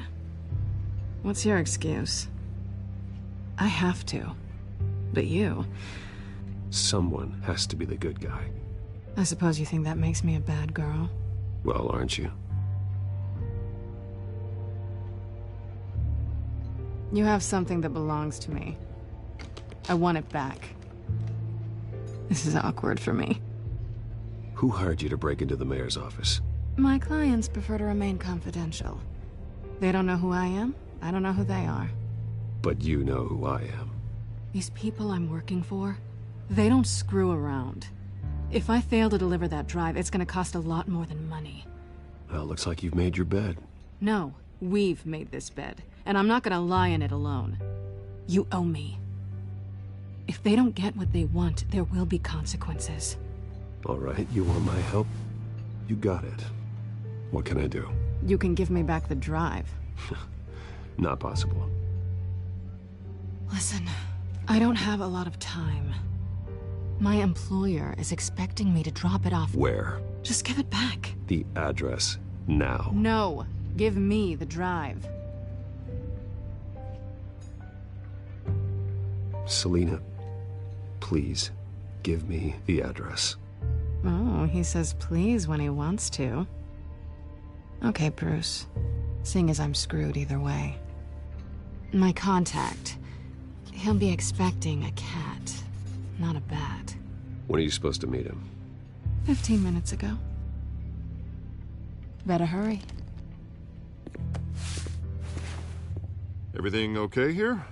What's your excuse? I have to. But you... Someone has to be the good guy. I suppose you think that makes me a bad girl? Well, aren't you? You have something that belongs to me. I want it back. This is awkward for me. Who hired you to break into the mayor's office? My clients prefer to remain confidential. They don't know who I am. I don't know who they are. But you know who I am. These people I'm working for, they don't screw around. If I fail to deliver that drive, it's gonna cost a lot more than money. Well, looks like you've made your bed. No, we've made this bed, and I'm not gonna lie in it alone. You owe me. If they don't get what they want, there will be consequences. All right, you want my help? You got it. What can I do? You can give me back the drive. Not possible. Listen, I don't have a lot of time. My employer is expecting me to drop it off. Where? Just give it back. The address, now. No, give me the drive. Selina, please, give me the address. Oh, he says please when he wants to. Okay, Bruce. Seeing as I'm screwed either way. My contact. He'll be expecting a cat, not a bat. When are you supposed to meet him? 15 minutes ago. Better hurry. Everything okay here?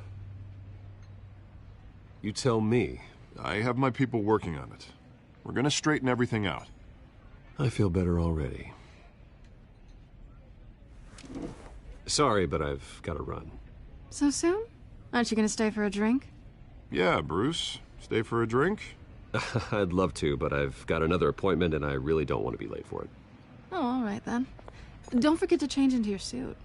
You tell me. I have my people working on it. We're gonna straighten everything out. I feel better already. Sorry, but I've got to run. So soon? Aren't you gonna stay for a drink? Yeah, Bruce. Stay for a drink? I'd love to, but I've got another appointment and I really don't want to be late for it. Oh, all right then. Don't forget to change into your suit.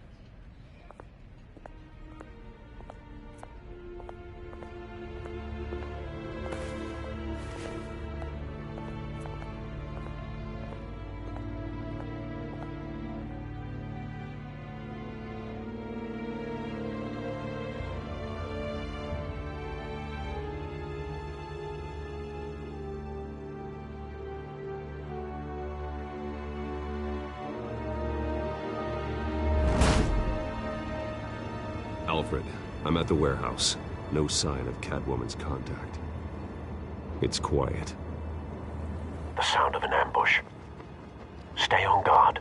Alfred, I'm at the warehouse. No sign of Catwoman's contact. It's quiet. The sound of an ambush. Stay on guard.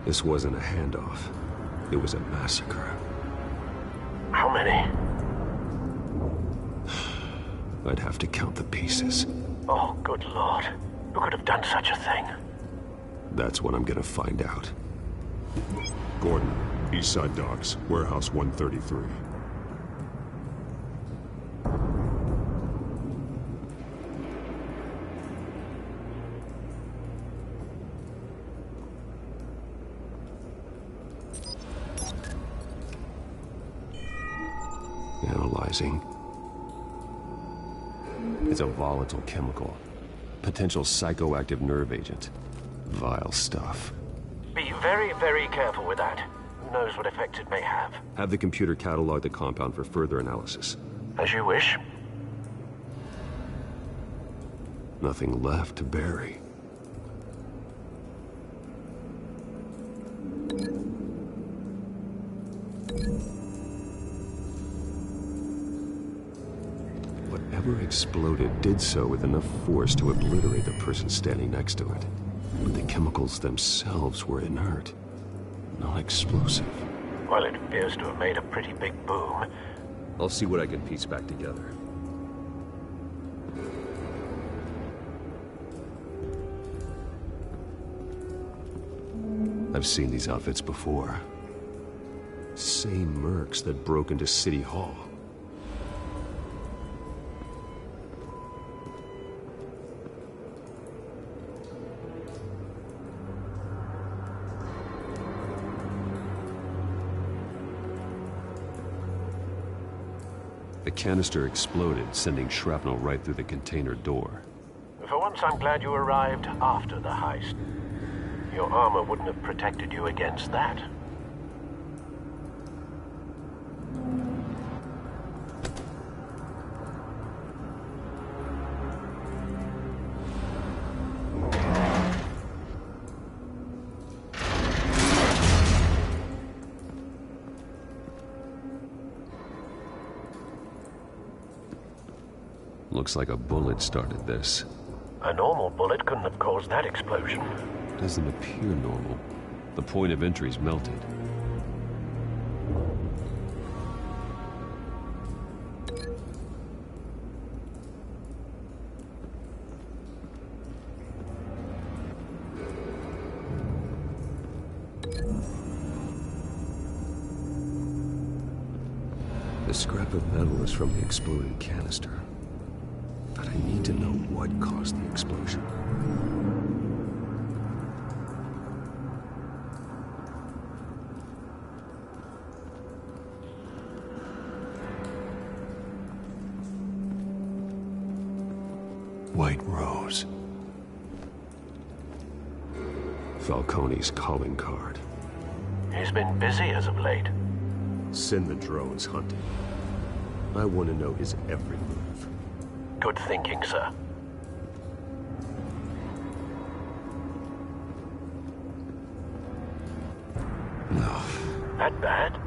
This wasn't a handoff. It was a massacre. How many? I'd have to count the pieces. Oh, good Lord. Who could have done such a thing? That's what I'm gonna find out. Gordon, East Side Docks, Warehouse 133. Analyzing. It's a volatile chemical. Potential psychoactive nerve agent. Vile stuff. Be very, very careful with that. Who knows what effect it may have. Have the computer catalog the compound for further analysis. As you wish. Nothing left to bury. Whatever exploded did so with enough force to obliterate the person standing next to it. But the chemicals themselves were inert, not explosive. Well, it appears to have made a pretty big boom. I'll see what I can piece back together. I've seen these outfits before. Same mercs that broke into City Hall. The canister exploded, sending shrapnel right through the container door. For once, I'm glad you arrived after the heist. Your armor wouldn't have protected you against that. Looks like a bullet started this. A normal bullet couldn't have caused that explosion. Doesn't appear normal. The point of entry's melted. The scrap of metal is from the exploded canister. But I need to know what caused the explosion. White Rose. Falcone's calling card. He's been busy as of late. Send the drones hunting. I want to know his every move. Good thinking, sir. No. That bad?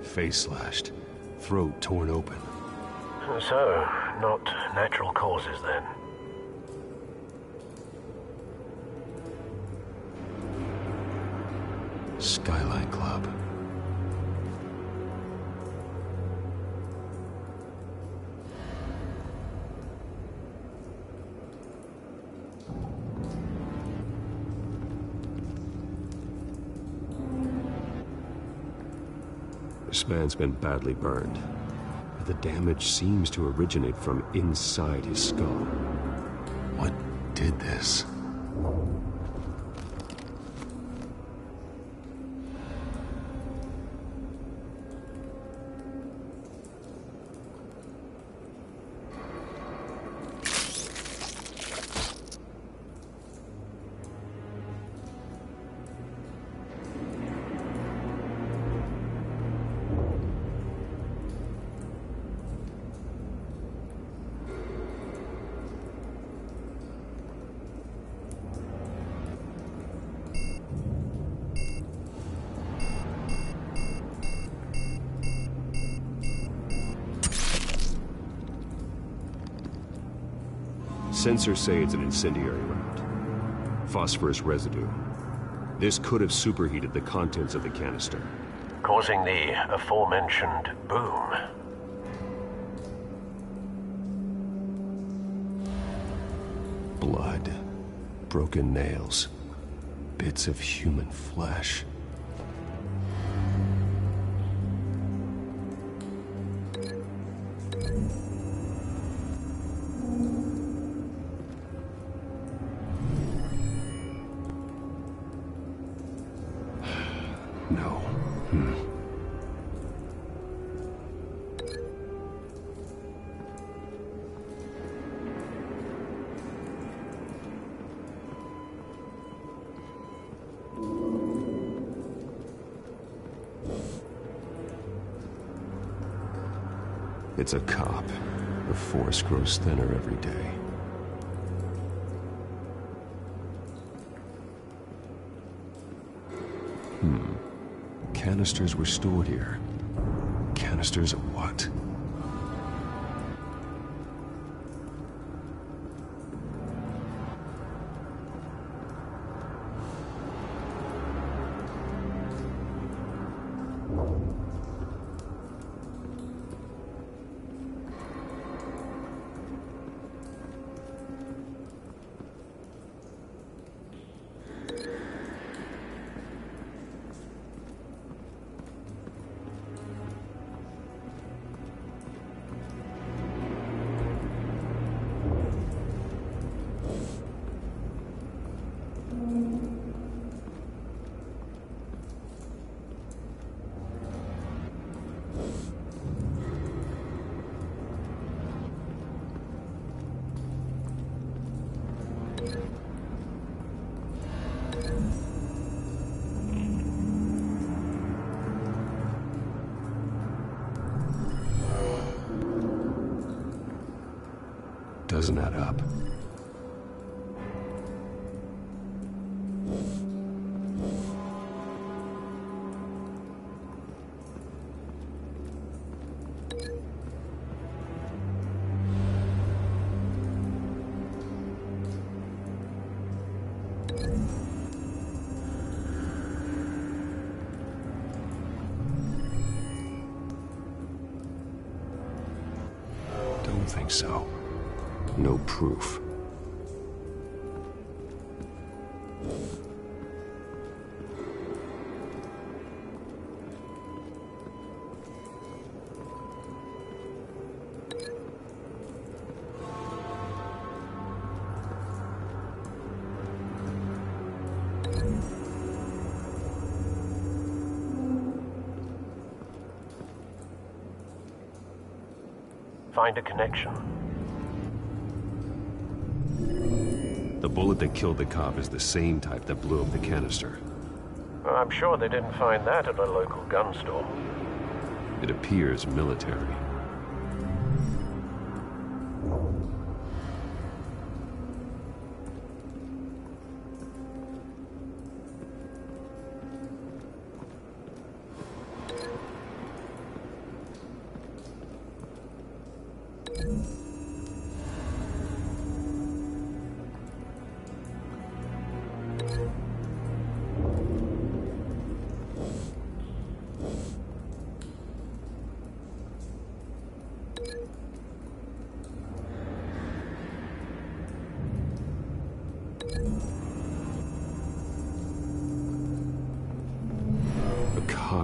Face slashed. Throat torn open. So, not natural causes then. Skyline Club. This man's been badly burned. The damage seems to originate from inside his skull. What did this? Sensors say it's an incendiary round. Phosphorus residue. This could have superheated the contents of the canister, causing the aforementioned boom. Blood. Broken nails. Bits of human flesh. No. It's a cop. The force grows thinner every day. Canisters were stored here. Canisters of what? Doesn't add up. Don't think so. No proof. Find a connection. The bullet that killed the cop is the same type that blew up the canister. I'm sure they didn't find that at a local gun store. It appears military.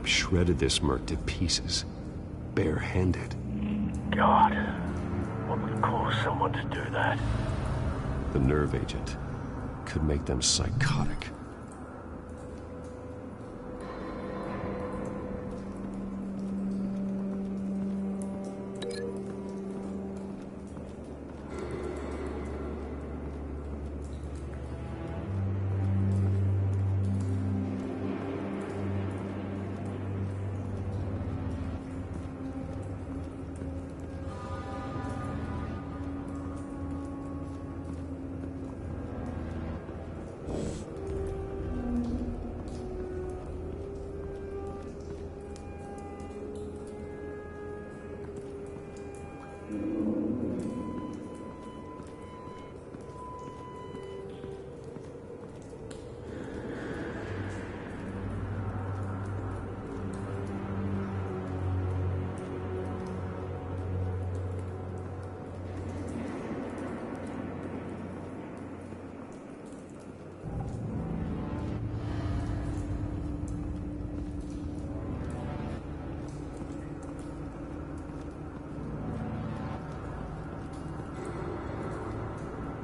Shredded this merc to pieces, bare-handed. God, what would cause someone to do that? The nerve agent could make them psychotic.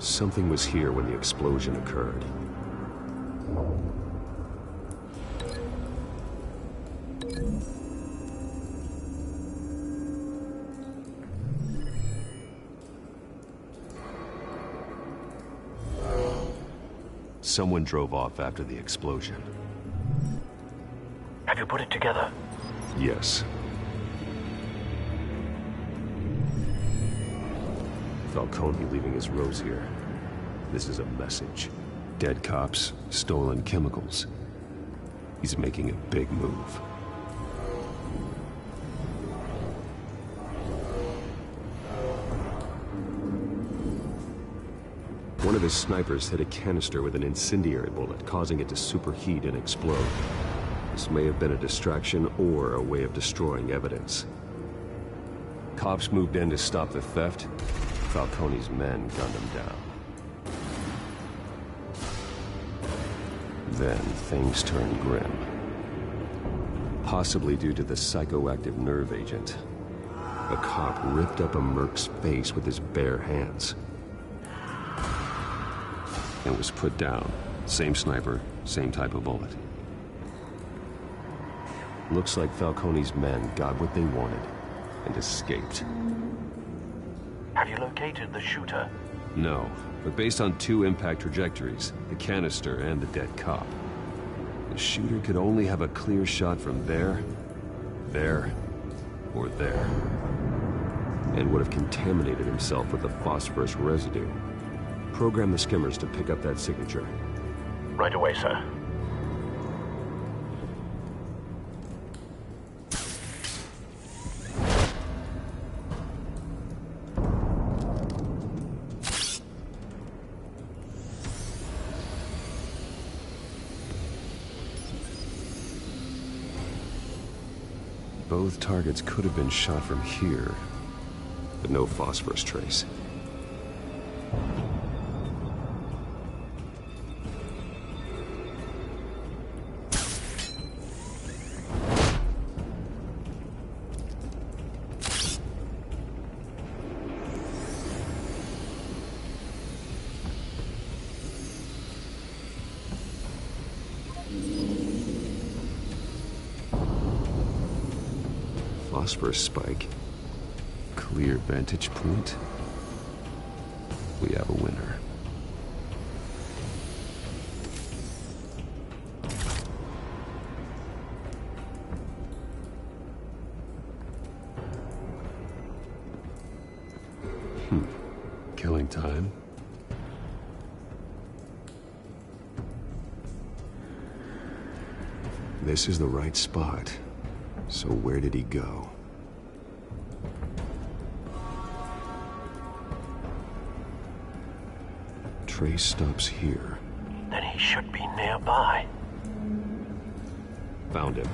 Something was here when the explosion occurred. Someone drove off after the explosion. Have you put it together? Yes. Falcone leaving his rose here. This is a message. Dead cops, stolen chemicals. He's making a big move. One of his snipers hit a canister with an incendiary bullet, causing it to superheat and explode. This may have been a distraction or a way of destroying evidence. Cops moved in to stop the theft. Falcone's men gunned him down. Then things turned grim. Possibly due to the psychoactive nerve agent. A cop ripped up a merc's face with his bare hands. And was put down. Same sniper, same type of bullet. Looks like Falcone's men got what they wanted and escaped. Have you located the shooter? No, but based on two impact trajectories, the canister and the dead cop, the shooter could only have a clear shot from there, or there, and would have contaminated himself with the phosphorus residue. Program the skimmers to pick up that signature. Right away, sir. Both targets could have been shot from here, but no phosphorus trace. Phosphorus spike. Clear vantage point. We have a winner. Killing time. This is the right spot. So where did he go? Trace stops here. Then he should be nearby. Found him.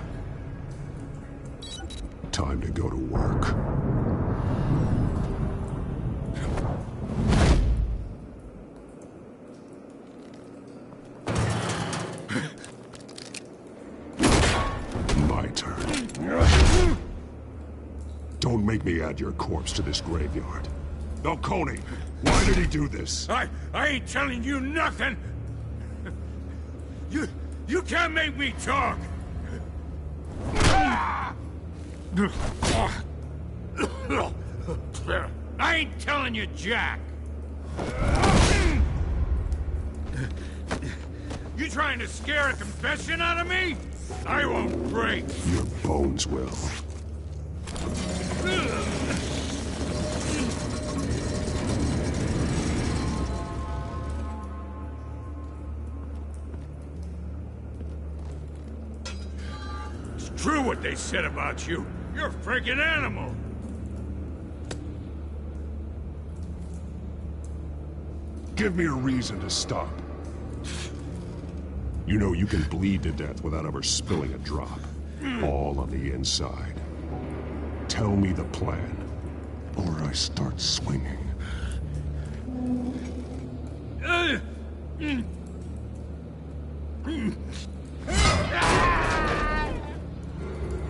Time to go to work. My turn. Don't make me add your corpse to this graveyard. Falcone, why did he do this? I ain't telling you nothing! You can't make me talk! I ain't telling you jack! You trying to scare a confession out of me? I won't break! Your bones will. It's true what they said about you. You're a freaking animal! Give me a reason to stop. You know you can bleed to death without ever spilling a drop. All on the inside. Tell me the plan, or I start swinging.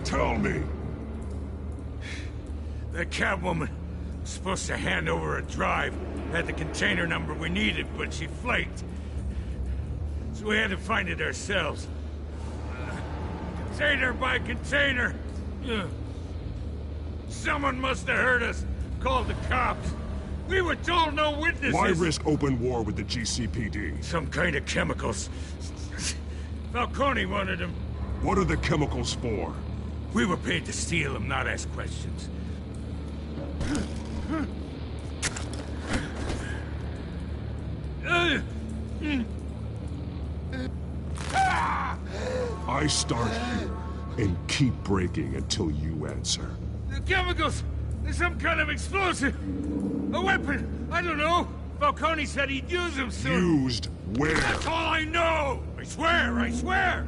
Tell me! The Catwoman was supposed to hand over a drive. Had the container number we needed, but she flaked. So we had to find it ourselves. Container by container. Someone must have heard us. Called the cops. We were told no witnesses. Why risk open war with the GCPD? Some kind of chemicals. Falcone wanted them. What are the chemicals for? We were paid to steal them, not ask questions. I start here and keep breaking until you answer. The chemicals! There's some kind of explosive! A weapon! I don't know! Falcone said he'd use them soon! Used where? That's all I know! I swear! I swear!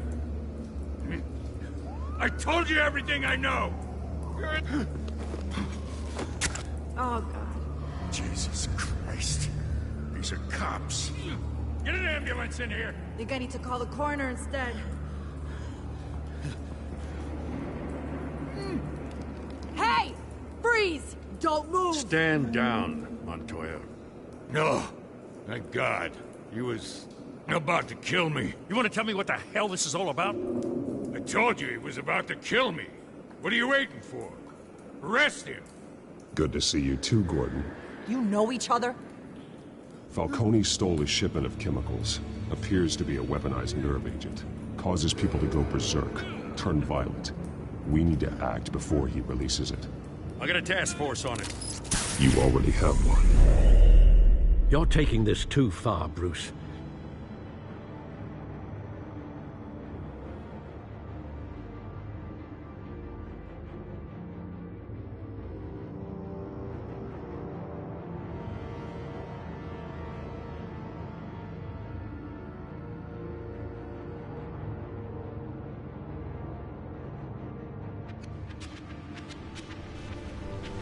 I told you everything I know! Oh, God. Jesus Christ. These are cops. Get an ambulance in here! Think I need to call the coroner instead. Hey! Freeze! Don't move! Stand down, Montoya. No. Thank God. He was about to kill me. You want to tell me what the hell this is all about? I told you he was about to kill me. What are you waiting for? Arrest him. Good to see you too, Gordon. You know each other? Falcone stole a shipment of chemicals. Appears to be a weaponized nerve agent. Causes people to go berserk, turn violent. We need to act before he releases it. I got a task force on it. You already have one. You're taking this too far, Bruce.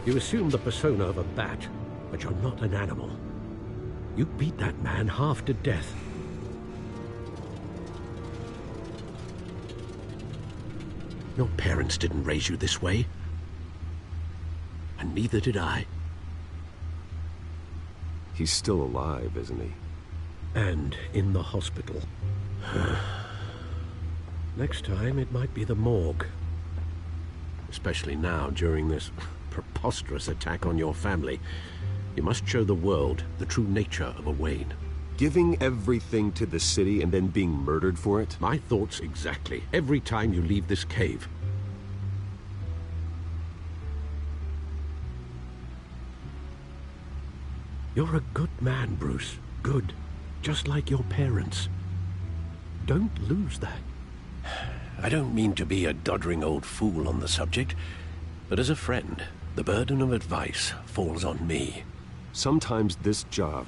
You assume the persona of a bat, but you're not an animal. You beat that man half to death. Your parents didn't raise you this way. And neither did I. He's still alive, isn't he? And in the hospital. Next time, it might be the morgue. Especially now, during this preposterous attack on your family. You must show the world the true nature of a Wayne. Giving everything to the city and then being murdered for it? My thoughts exactly. Every time you leave this cave. You're a good man, Bruce. Good. Just like your parents. Don't lose that. I don't mean to be a doddering old fool on the subject, but as a friend, the burden of advice falls on me. Sometimes this job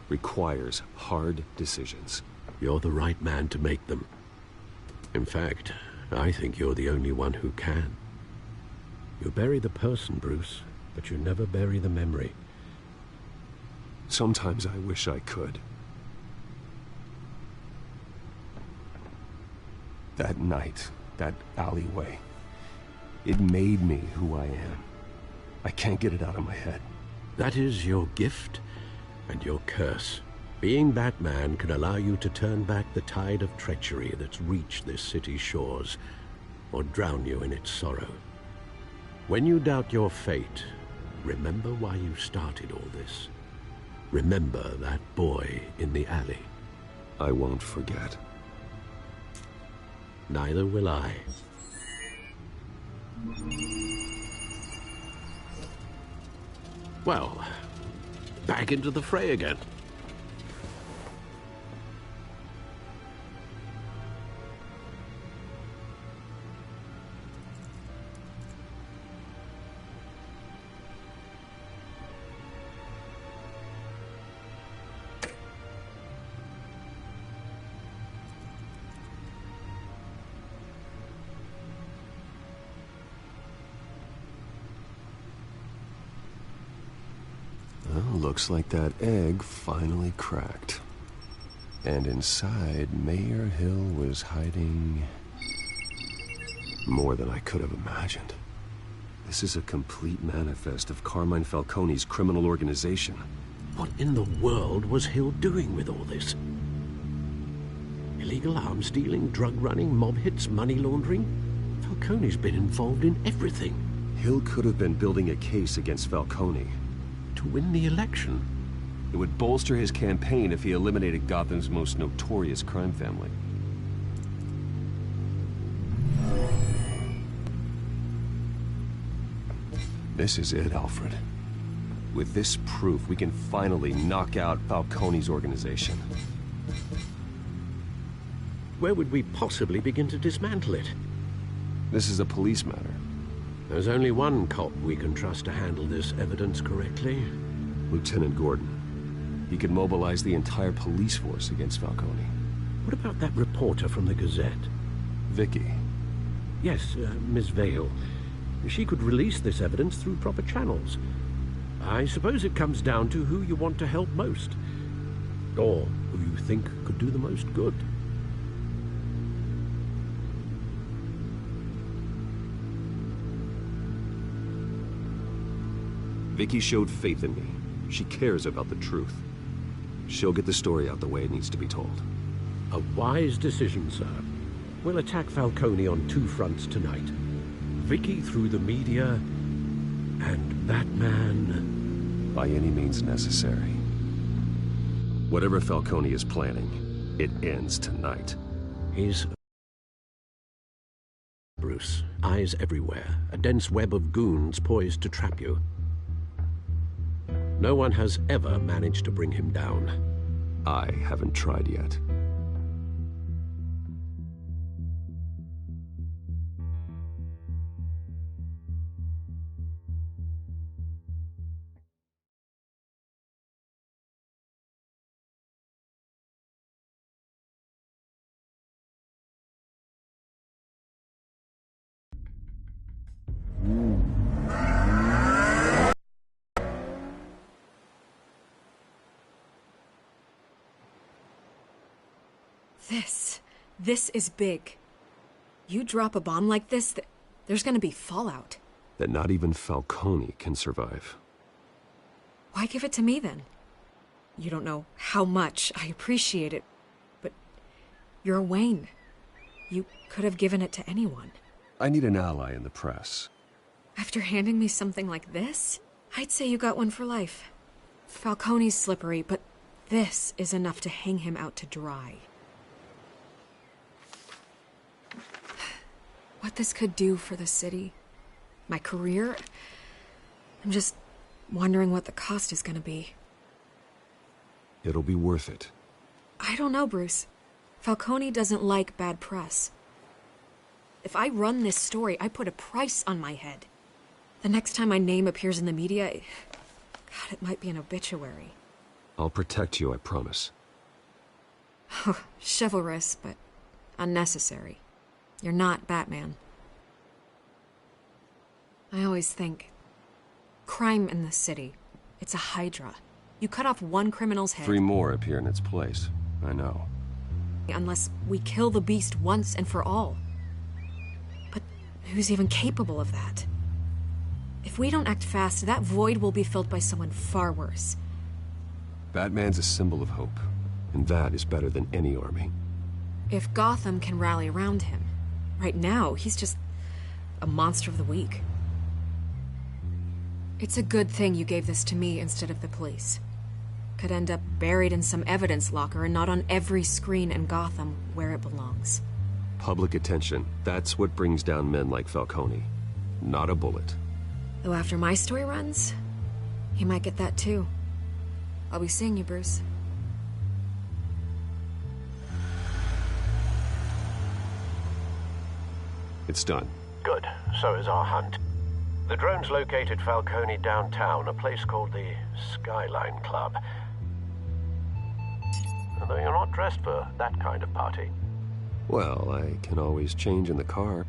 requires hard decisions. You're the right man to make them. In fact, I think you're the only one who can. You bury the person, Bruce, but you never bury the memory. Sometimes I wish I could. That night, that alleyway, it made me who I am. I can't get it out of my head. That is your gift and your curse. Being Batman can allow you to turn back the tide of treachery that's reached this city's shores, or drown you in its sorrow. When you doubt your fate, remember why you started all this. Remember that boy in the alley. I won't forget. Neither will I. Well, back into the fray again. Looks like that egg finally cracked. And inside, Mayor Hill was hiding more than I could have imagined. This is a complete manifest of Carmine Falcone's criminal organization. What in the world was Hill doing with all this? Illegal arms dealing, drug running, mob hits, money laundering? Falcone's been involved in everything. Hill could have been building a case against Falcone. To win the election? It would bolster his campaign if he eliminated Gotham's most notorious crime family. This is it, Alfred. With this proof, we can finally knock out Falcone's organization. Where would we possibly begin to dismantle it? This is a police matter. There's only one cop we can trust to handle this evidence correctly. Lieutenant Gordon. He could mobilize the entire police force against Falcone. What about that reporter from the Gazette? Vicky. Yes, Miss Vale. She could release this evidence through proper channels. I suppose it comes down to who you want to help most. Or who you think could do the most good. Vicky showed faith in me. She cares about the truth. She'll get the story out the way it needs to be told. A wise decision, sir. We'll attack Falcone on two fronts tonight. Vicky through the media, and Batman... by any means necessary. Whatever Falcone is planning, it ends tonight. He's... Bruce. Eyes everywhere. A dense web of goons poised to trap you. No one has ever managed to bring him down. I haven't tried yet. This is big. You drop a bomb like this, there's gonna be fallout. That not even Falcone can survive. Why give it to me, then? You don't know how much I appreciate it, but you're a Wayne. You could have given it to anyone. I need an ally in the press. After handing me something like this? I'd say you got one for life. Falcone's slippery, but this is enough to hang him out to dry. What this could do for the city, my career, I'm just wondering what the cost is gonna be. It'll be worth it. I don't know, Bruce. Falcone doesn't like bad press. If I run this story, I put a price on my head. The next time my name appears in the media, God, it might be an obituary. I'll protect you, I promise. Chivalrous, but unnecessary. You're not Batman. I always think, crime in the city, it's a hydra. You cut off one criminal's head. 3 more appear in its place. I know. Unless we kill the beast once and for all. But who's even capable of that? If we don't act fast, that void will be filled by someone far worse. Batman's a symbol of hope, and that is better than any army. If Gotham can rally around him, right now, he's just a monster of the week. It's a good thing you gave this to me instead of the police. Could end up buried in some evidence locker and not on every screen in Gotham where it belongs. Public attention, that's what brings down men like Falcone. Not a bullet. Though after my story runs, he might get that too. I'll be seeing you, Bruce. It's done. Good. So is our hunt. The drone's located Falcone downtown, a place called the Skyline Club. Although you're not dressed for that kind of party. Well, I can always change in the car.